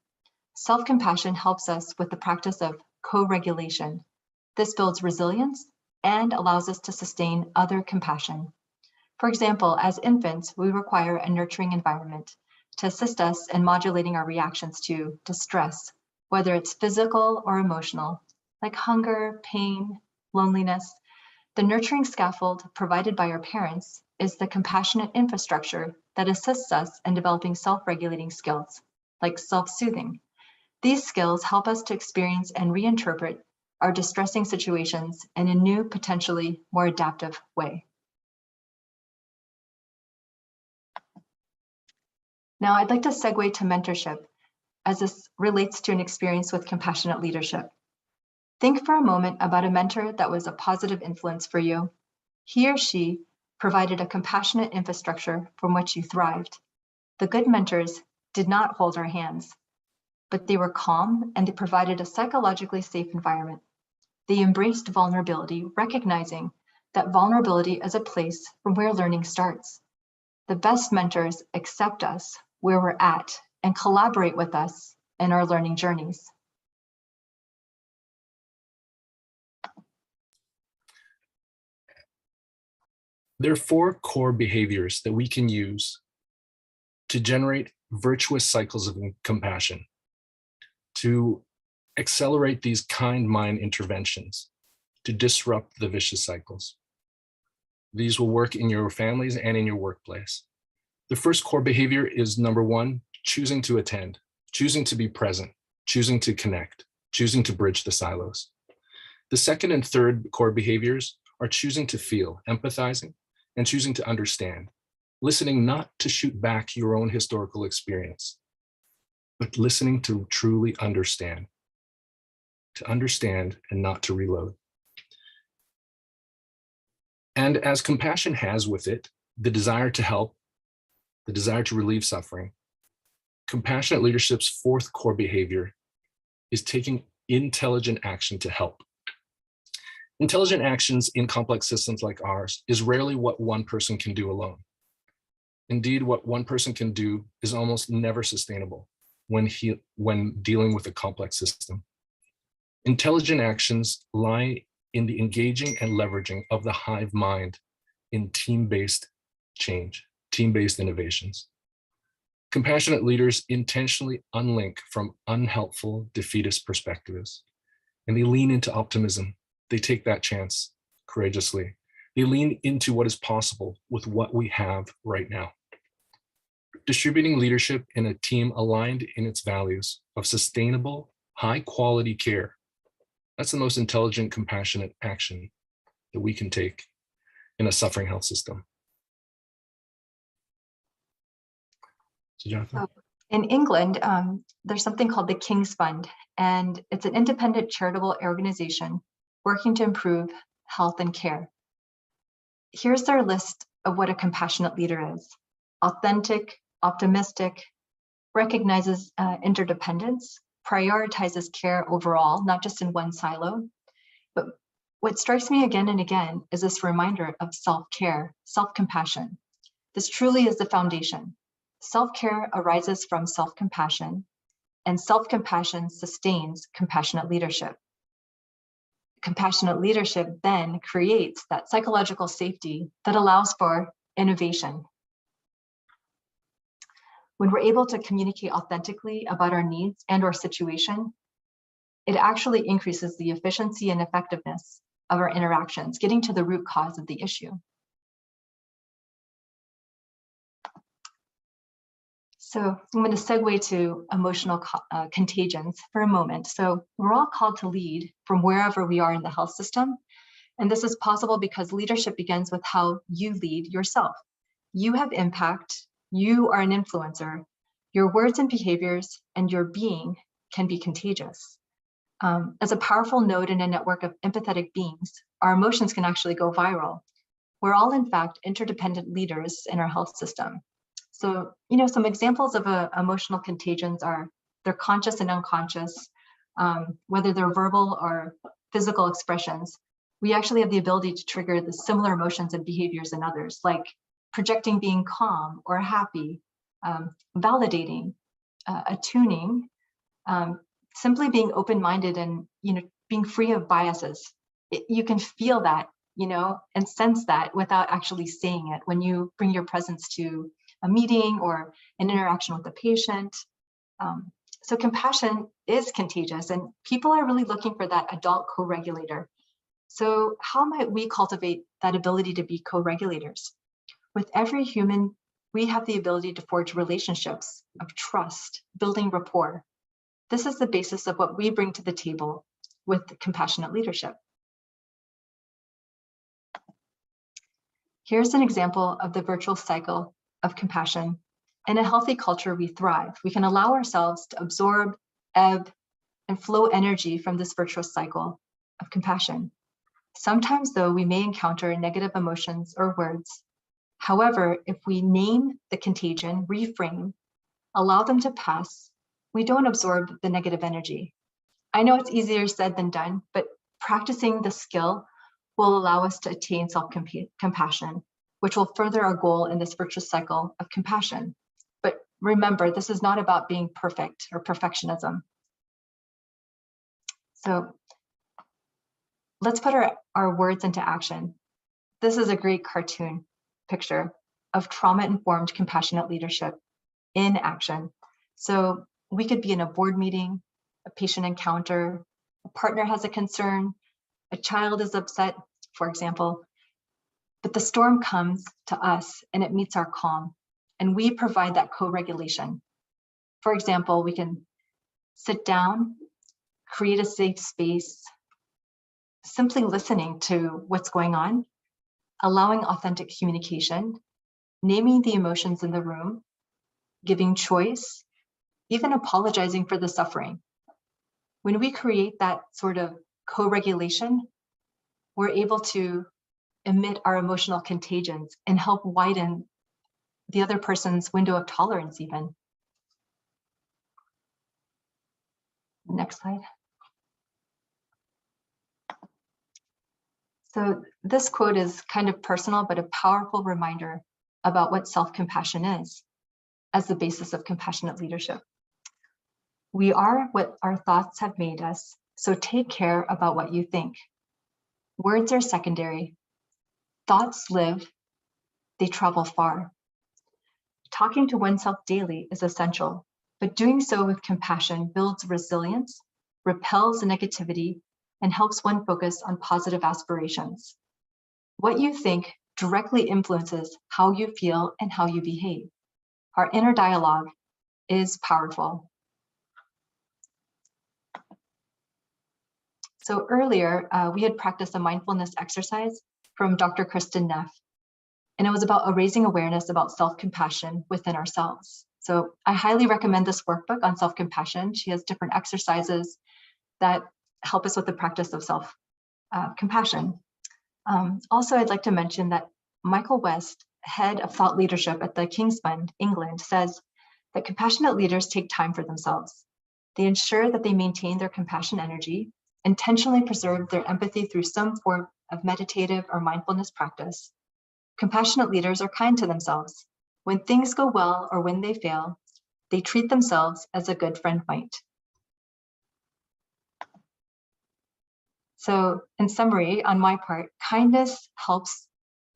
Self-compassion helps us with the practice of co-regulation. This builds resilience and allows us to sustain other compassion. For example, as infants, we require a nurturing environment to assist us in modulating our reactions to distress, whether it's physical or emotional, like hunger, pain, loneliness. The nurturing scaffold provided by our parents is the compassionate infrastructure that assists us in developing self-regulating skills, like self-soothing. These skills help us to experience and reinterpret our distressing situations in a new, potentially more adaptive way. Now, I'd like to segue to mentorship as this relates to an experience with compassionate leadership. Think for a moment about a mentor that was a positive influence for you. He or she provided a compassionate infrastructure from which you thrived. The good mentors did not hold our hands, but they were calm and they provided a psychologically safe environment. They embraced vulnerability, recognizing that vulnerability is a place from where learning starts. The best mentors accept us where we're at and collaborate with us in our learning journeys. There are 4 core behaviors that we can use to generate virtuous cycles of compassion, to accelerate these kind mind interventions, to disrupt the vicious cycles. These will work in your families and in your workplace. The first core behavior is number 1, choosing to attend, choosing to be present, choosing to connect, choosing to bridge the silos. The second and third core behaviors are choosing to feel, empathizing, and choosing to understand, listening not to shoot back your own historical experience, but listening to truly understand, and not to reload. And as compassion has with it the desire to help, the desire to relieve suffering, compassionate leadership's fourth core behavior is taking intelligent action to help. Intelligent actions in complex systems like ours is rarely what one person can do alone. Indeed, what one person can do is almost never sustainable when dealing with a complex system. Intelligent actions lie in the engaging and leveraging of the hive mind in team-based change, team-based innovations. Compassionate leaders intentionally unlink from unhelpful defeatist perspectives, and they lean into optimism. They take that chance courageously. They lean into what is possible with what we have right now. Distributing leadership in a team aligned in its values of sustainable, high-quality care. That's the most intelligent, compassionate action that we can take in a suffering health system. So, Jonathan? In England, there's something called the King's Fund, and it's an independent charitable organization working to improve health and care. Here's their list of what a compassionate leader is. Authentic, optimistic, recognizes interdependence, prioritizes care overall, not just in one silo. But what strikes me again and again is this reminder of self-care, self-compassion. This truly is the foundation. Self-care arises from self-compassion, and self-compassion sustains compassionate leadership. Compassionate leadership then creates that psychological safety that allows for innovation. When we're able to communicate authentically about our needs and our situation, it actually increases the efficiency and effectiveness of our interactions, getting to the root cause of the issue. So I'm going to segue to emotional contagions for a moment. So we're all called to lead from wherever we are in the health system. And this is possible because leadership begins with how you lead yourself. You have impact. You are an influencer. Your words and behaviors and your being can be contagious. As a powerful node in a network of empathetic beings, our emotions can actually go viral. We're all, in fact, interdependent leaders in our health system. So, some examples of emotional contagions are they're conscious and unconscious, whether they're verbal or physical expressions. We actually have the ability to trigger the similar emotions and behaviors in others, like projecting being calm or happy, validating, attuning, simply being open-minded and being free of biases. You can feel that, and sense that without actually saying it when you bring your presence to a meeting or an interaction with a patient. So compassion is contagious, and people are really looking for that adult co-regulator. So how might we cultivate that ability to be co-regulators? With every human, we have the ability to forge relationships of trust, building rapport. This is the basis of what we bring to the table with compassionate leadership. Here's an example of the virtual cycle of compassion. In a healthy culture, we thrive. We can allow ourselves to absorb, ebb, and flow energy from this virtuous cycle of compassion. Sometimes, though, we may encounter negative emotions or words. However, if we name the contagion, reframe, allow them to pass, we don't absorb the negative energy. I know it's easier said than done, but practicing the skill will allow us to attain self-compassion, which will further our goal in this virtuous cycle of compassion. But remember, this is not about being perfect or perfectionism. So let's put our words into action. This is a great cartoon picture of trauma-informed compassionate leadership in action. So we could be in a board meeting, a patient encounter, a partner has a concern, a child is upset, for example, but the storm comes to us and it meets our calm, and we provide that co-regulation. For example, we can sit down, create a safe space, simply listening to what's going on, allowing authentic communication, naming the emotions in the room, giving choice, even apologizing for the suffering. When we create that sort of co-regulation, we're able to emit our emotional contagions and help widen the other person's window of tolerance even. Next slide. So this quote is kind of personal, but a powerful reminder about what self-compassion is as the basis of compassionate leadership. We are what our thoughts have made us, so take care about what you think. Words are secondary. Thoughts live, they travel far. Talking to oneself daily is essential, but doing so with compassion builds resilience, repels negativity, and helps one focus on positive aspirations. What you think directly influences how you feel and how you behave. Our inner dialogue is powerful. So earlier, we had practiced a mindfulness exercise from Dr. Kristen Neff, and it was about raising awareness about self-compassion within ourselves. So I highly recommend this workbook on self-compassion. She has different exercises that help us with the practice of self-compassion. Also, I'd like to mention that Michael West, head of thought leadership at the King's Fund, England, says that compassionate leaders take time for themselves. They ensure that they maintain their compassion energy, intentionally preserve their empathy through some form of meditative or mindfulness practice. Compassionate leaders are kind to themselves. When things go well or when they fail, they treat themselves as a good friend might. So in summary, on my part, kindness helps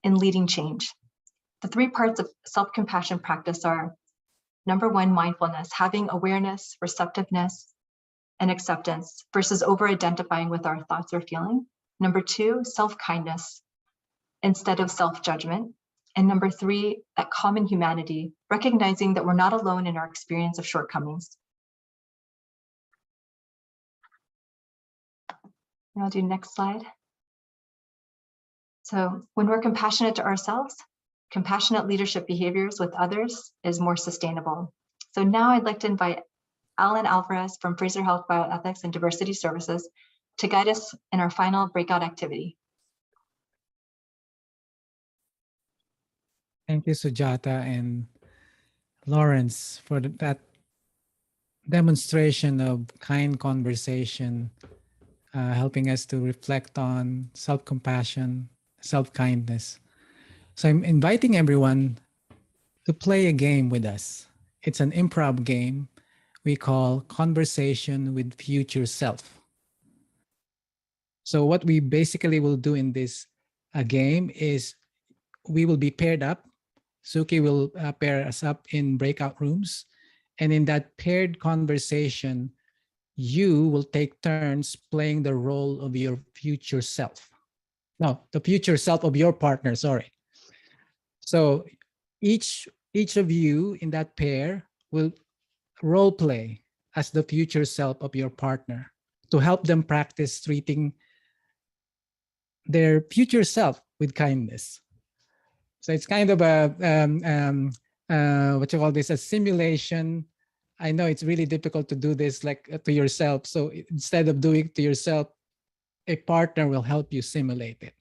in leading change. The 3 parts of self-compassion practice are: number 1, mindfulness, having awareness, receptiveness, and acceptance versus over-identifying with our thoughts or feeling. Number 2, self-kindness instead of self-judgment. And number 3, that common humanity, recognizing that we're not alone in our experience of shortcomings. And I'll do next slide. So when we're compassionate to ourselves, compassionate leadership behaviors with others is more sustainable. So now I'd like to invite Alan Alvarez from Fraser Health Bioethics and Diversity Services to guide us in our final breakout activity. Thank you, Sujata and Lawrence, for that demonstration of kind conversation, helping us to reflect on self-compassion, self-kindness. So I'm inviting everyone to play a game with us. It's an improv game we call Conversation with Future Self. So what we basically will do in this game is we will be paired up. Suki will pair us up in breakout rooms. And in that paired conversation, you will take turns playing the role of your future self. No, the future self of your partner, sorry. So each of you in that pair will role play as the future self of your partner to help them practice treating their future self with kindness. So it's kind of a what you call this, a simulation. I know it's really difficult to do this like to yourself. So instead of doing it to yourself, a partner will help you simulate it.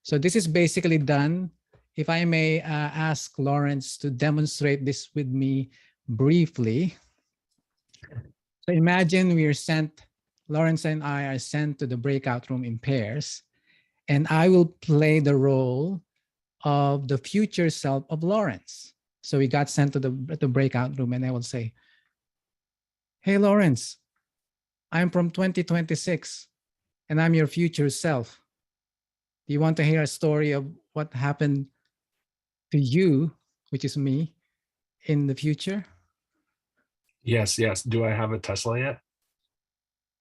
So this is basically done. If I may ask Lawrence to demonstrate this with me briefly. So imagine we are sent, Lawrence and I are sent to the breakout room in pairs, and I will play the role of the future self of Lawrence. So we got sent to the breakout room, and I will say, "Hey, Lawrence, I'm from 2026, and I'm your future self. Do you want to hear a story of what happened to you, which is me, in the future?" Yes, yes. Do I have a Tesla yet?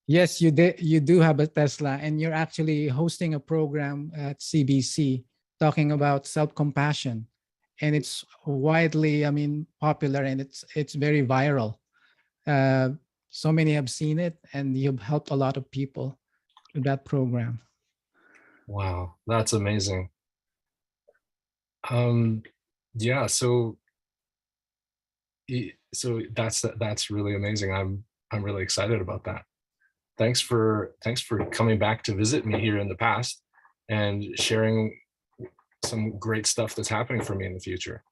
Yes, you did. You do have a Tesla, and you're actually hosting a program at CBC talking about self-compassion, and it's widely, I mean, popular, and it's very viral. So many have seen it, and you've helped a lot of people with that program. Wow, that's amazing. Yeah, so that's really amazing. I'm really excited about that. Thanks for coming back to visit me here in the past and sharing some great stuff that's happening for me in the future.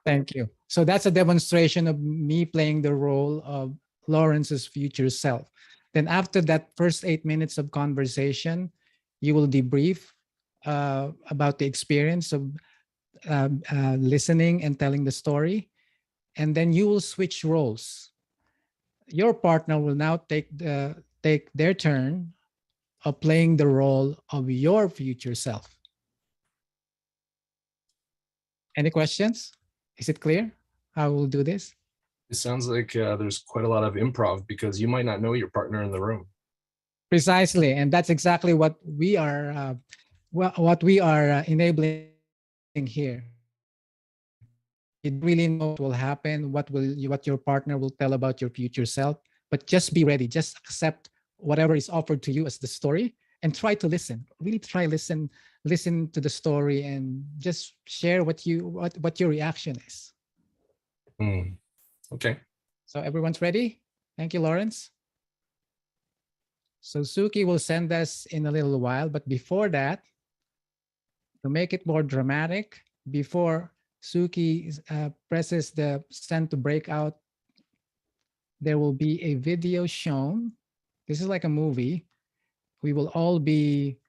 Thank you. So that's a demonstration of me playing the role of Lawrence's future self. Then after that first 8 minutes of conversation, you will debrief about the experience of listening and telling the story. And then you will switch roles. Your partner will now take their turn of playing the role of your future self. Any questions? Is it clear how we'll do this? It sounds like there's quite a lot of improv because you might not know your partner in the room. Precisely, and that's exactly what we are enabling here. You don't really know what will happen, what your partner will tell about your future self, but just be ready. Just accept whatever is offered to you as the story, and try to listen. Really try listen to the story, and just share what your reaction is. Okay. So everyone's ready? Thank you, Lawrence. So Suki will send us in a little while, but before that, to make it more dramatic, before Suki presses the send to breakout, there will be a video shown. This is like a movie. We will all be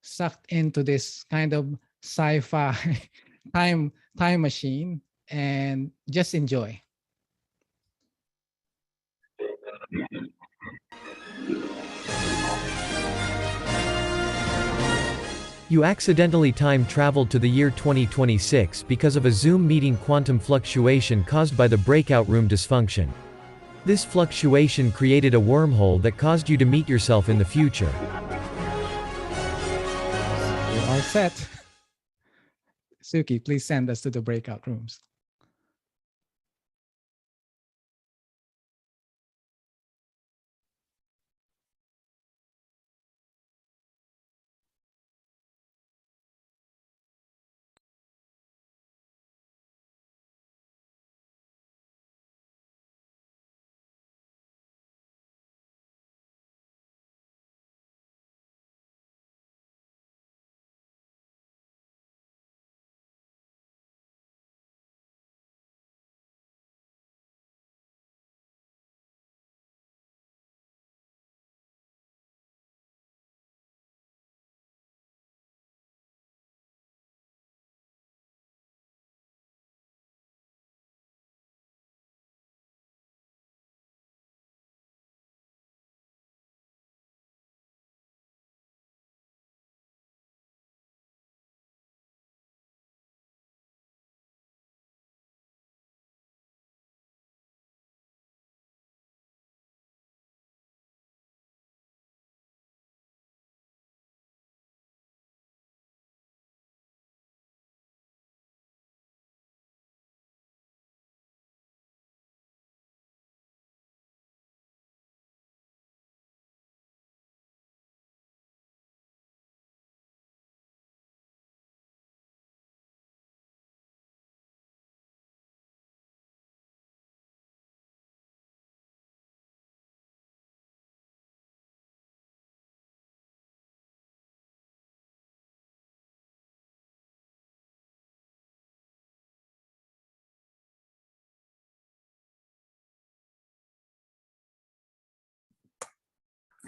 sucked into this kind of sci-fi time machine, and just enjoy. You accidentally time traveled to the year 2026 because of a Zoom meeting quantum fluctuation caused by the breakout room dysfunction. This fluctuation created a wormhole that caused you to meet yourself in the future. You are set. Suki, please send us to the breakout rooms.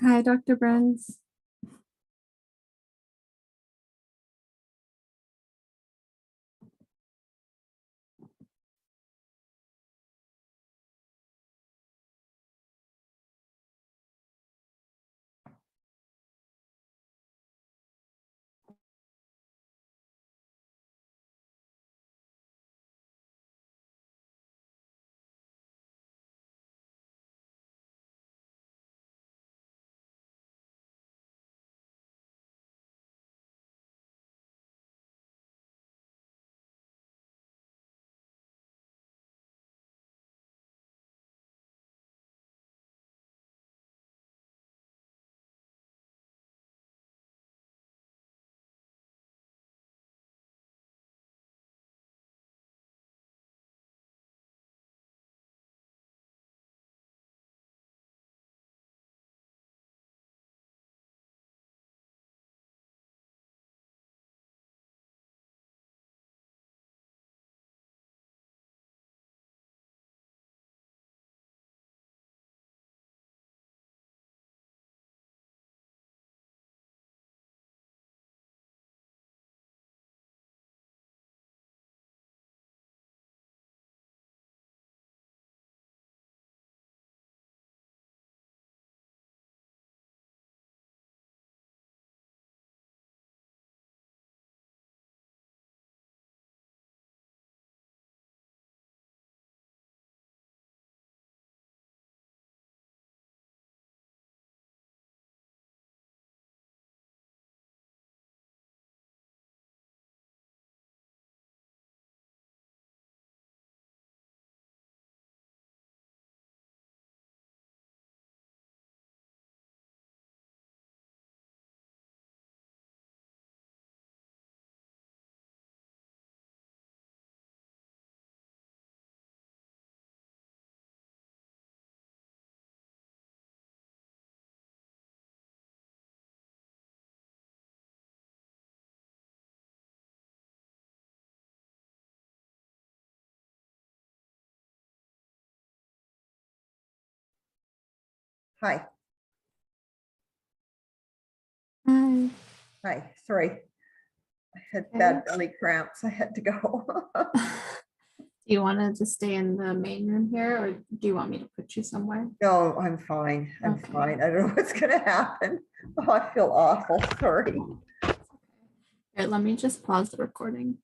Hi, Dr. Burns. Hi. Hi. Hi. Sorry. I had Okay. bad belly cramps. I had to go. Do you want to just stay in the main room here, or do you want me to put you somewhere? No, I'm fine. I'm Okay. fine. I don't know what's going to happen. Oh, I feel awful. Sorry. Here, let me just pause the recording.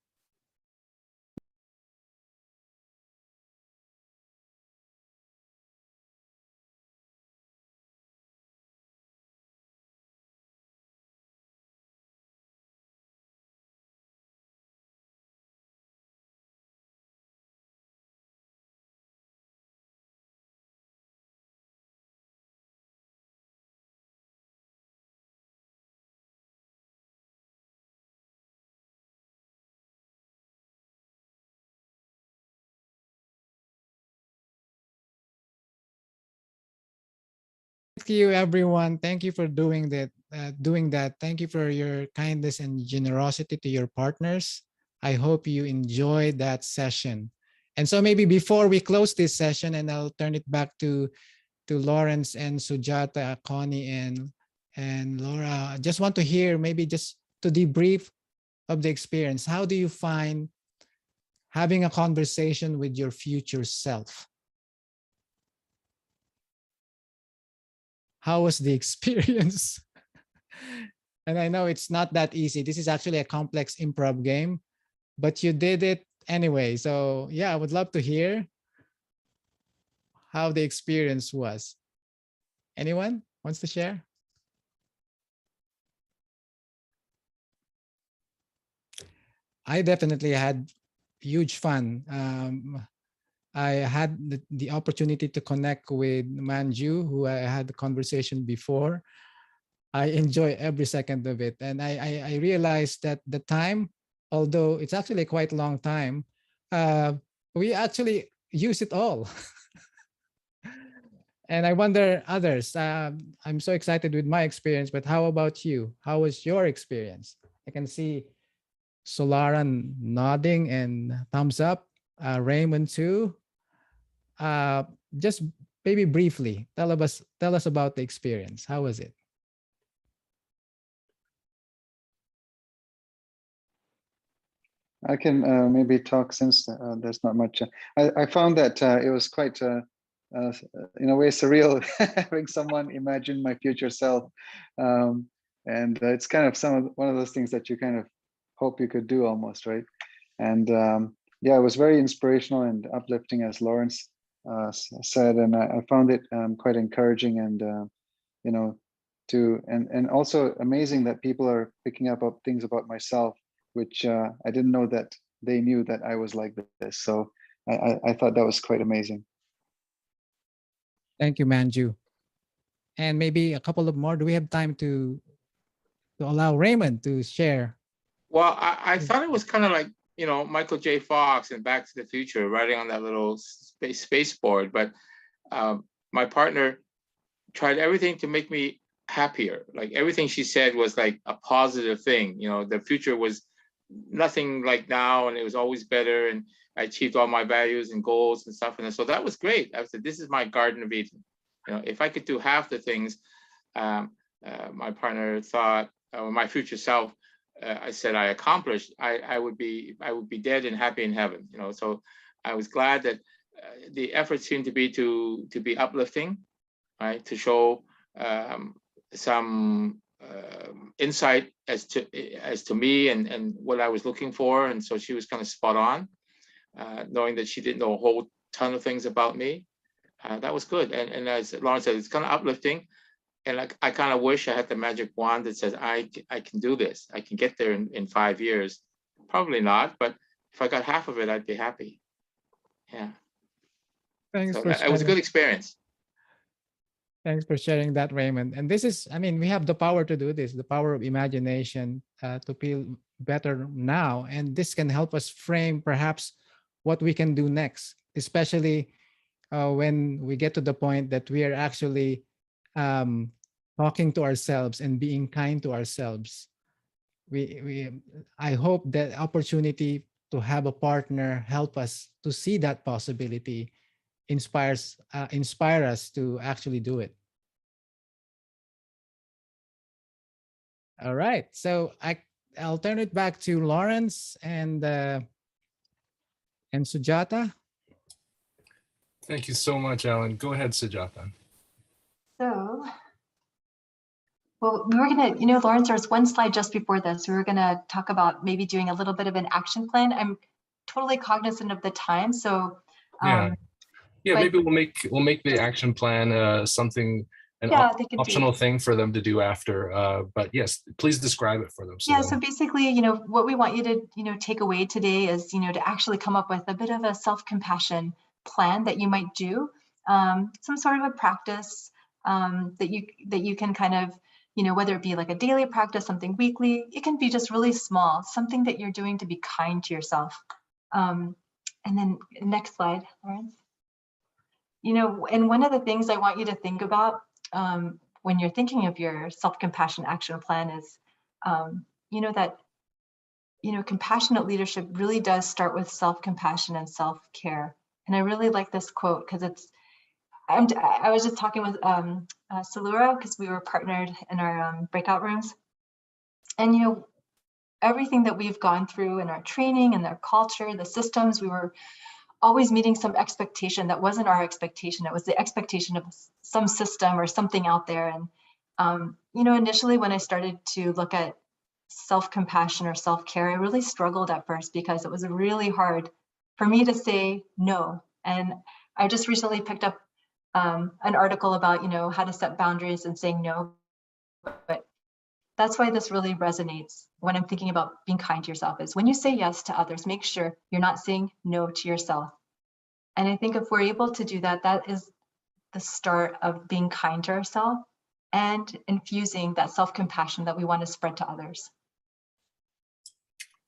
Thank you, everyone. Thank you for doing that. Thank you for your kindness and generosity to your partners. I hope you enjoyed that session. And so maybe before we close this session, and I'll turn it back to Lawrence and Sujata, Connie, and Laura. I just want to hear maybe just to debrief of the experience. How do you find having a conversation with your future self? How was the experience? And I know it's not that easy. This is actually a complex improv game, but you did it anyway. So yeah, I would love to hear how the experience was. Anyone wants to share? I definitely had huge fun. I had the opportunity to connect with Manju, who I had the conversation before. I enjoy every second of it. And I realized that the time, although it's actually a quite long time, we actually use it all. And I wonder others, I'm so excited with my experience, but how about you? How was your experience? I can see Solaran nodding and thumbs up, Raymond too. Just maybe briefly, tell us about the experience. How was it? I can maybe talk since there's not much. I found that it was quite, in a way, surreal having someone imagine my future self. And it's kind of one of those things that you kind of hope you could do almost, right? And yeah, it was very inspirational and uplifting, as Lawrence said, and I found it quite encouraging and, you know, and also amazing that people are picking up things about myself, which I didn't know that they knew that I was like this. So I thought that was quite amazing. Thank you, Manju. And maybe a couple of more. Do we have time to allow Raymond to share? Well, I thought it was kind of like, you know, Michael J. Fox in Back to the Future, riding on that little spaceboard. But my partner tried everything to make me happier. Like everything she said was like a positive thing. You know, the future was nothing like now, and it was always better. And I achieved all my values and goals and stuff. And so that was great. I said, this is my Garden of Eden. You know, if I could do half the things my partner thought, or my future self, I said I accomplished, I would be dead and happy in heaven. You know, so I was glad that the effort seemed to be uplifting, right? To show some insight as to me and what I was looking for. And so she was kind of spot on, knowing that she didn't know a whole ton of things about me. That was good. And as Lawrence said, it's kind of uplifting. And I kind of wish I had the magic wand that says, I can do this. I can get there in 5 years. Probably not, but if I got half of it, I'd be happy. Yeah. Thanks so for it was a good experience. Thanks for sharing that, Raymond. And this is, I mean, we have the power to do this, the power of imagination to feel better now. And this can help us frame perhaps what we can do next, especially when we get to the point that we are actually talking to ourselves and being kind to ourselves. I hope that opportunity to have a partner help us to see that possibility inspire us to actually do it. All right, so I'll turn it back to Lawrence and Sujata. Thank you so much, Alan. Go ahead, Sujata. So, well, we were gonna, you know, Lawrence, there's one slide just before this. We were gonna talk about maybe doing a little bit of an action plan. I'm totally cognizant of the time, so. Yeah, maybe we'll make the action plan something, an optional thing for them to do after. But yes, please describe it for them. So basically, you know, what we want you to, you know, take away today is, you know, to actually come up with a bit of a self-compassion plan that you might do, some sort of a practice that you can kind of, you know, whether it be like a daily practice, something weekly, it can be just really small, something that you're doing to be kind to yourself. And then next slide, Lawrence. You know, and one of the things I want you to think about when you're thinking of your self-compassion action plan is, you know, that, you know, compassionate leadership really does start with self-compassion and self-care. And I really like this quote because it's, I was just talking with Salura because we were partnered in our breakout rooms. And, you know, everything that we've gone through in our training and our culture, the systems, we were always meeting some expectation that wasn't our expectation. It was the expectation of some system or something out there. And, you know, initially when I started to look at self-compassion or self-care, I really struggled at first because it was really hard for me to say no. And I just recently picked up an article about, you know, how to set boundaries and saying no. But that's why this really resonates when I'm thinking about being kind to yourself is when you say yes to others, make sure you're not saying no to yourself. And I think if we're able to do that, that is the start of being kind to ourselves and infusing that self-compassion that we want to spread to others.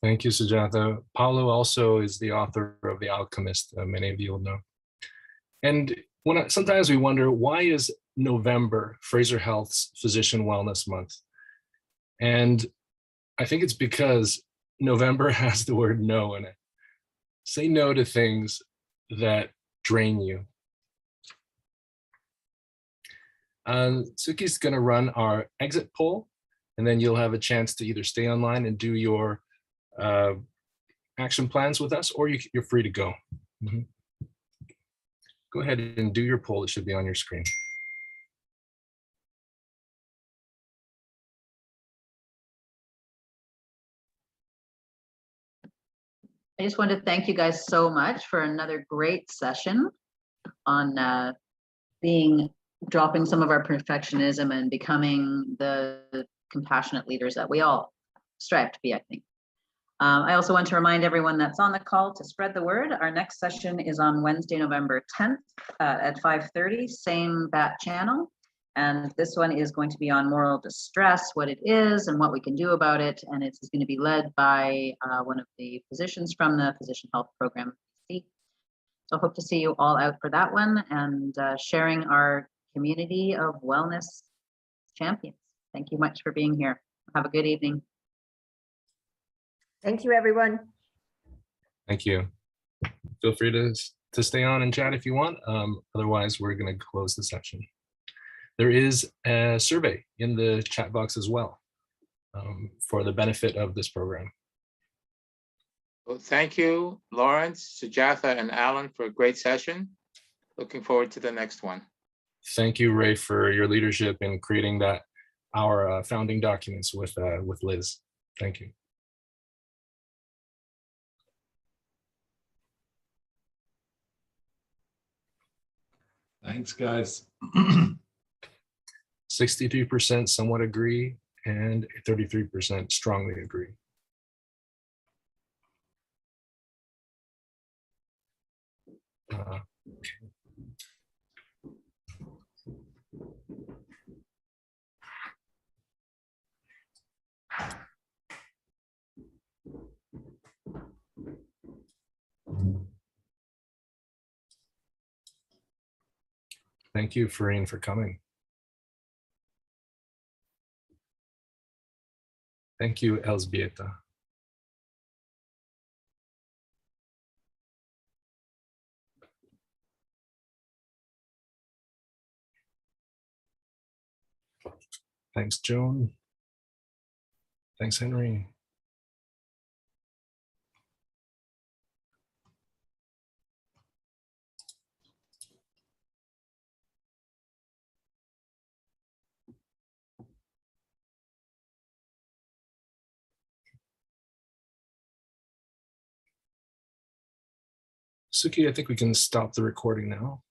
Thank you, Sujata. Paulo also is the author of The Alchemist, many of you will know. And sometimes we wonder, why is November Fraser Health's Physician Wellness Month? And I think it's because November has the word no in it. Say no to things that drain you. Suki's going to run our exit poll, and then you'll have a chance to either stay online and do your action plans with us, or you're free to go. Go ahead and do your poll. It should be on your screen. I just wanted to thank you guys so much for another great session on dropping some of our perfectionism and becoming the compassionate leaders that we all strive to be, I think. I also want to remind everyone that's on the call to spread the word. Our next session is on Wednesday, November 10th at 5:30, same bat channel. And this one is going to be on moral distress, what it is and what we can do about it. And it's going to be led by one of the physicians from the Physician Health Program. So I hope to see you all out for that one and sharing our community of wellness champions. Thank you much for being here. Have a good evening. Thank you, everyone. Thank you. Feel free to stay on and chat if you want. Otherwise, we're going to close the session. There is a survey in the chat box as well for the benefit of this program. Well, thank you, Lawrence, Sujatha, and Alan for a great session. Looking forward to the next one. Thank you, Ray, for your leadership in creating our founding documents with Liz. Thank you. Thanks, guys. 63% somewhat agree and 33% strongly agree. Thank you, Farine, for coming. Thank you, Elzbieta. Thanks, Joan. Thanks, Henry. Suki, I think we can stop the recording now.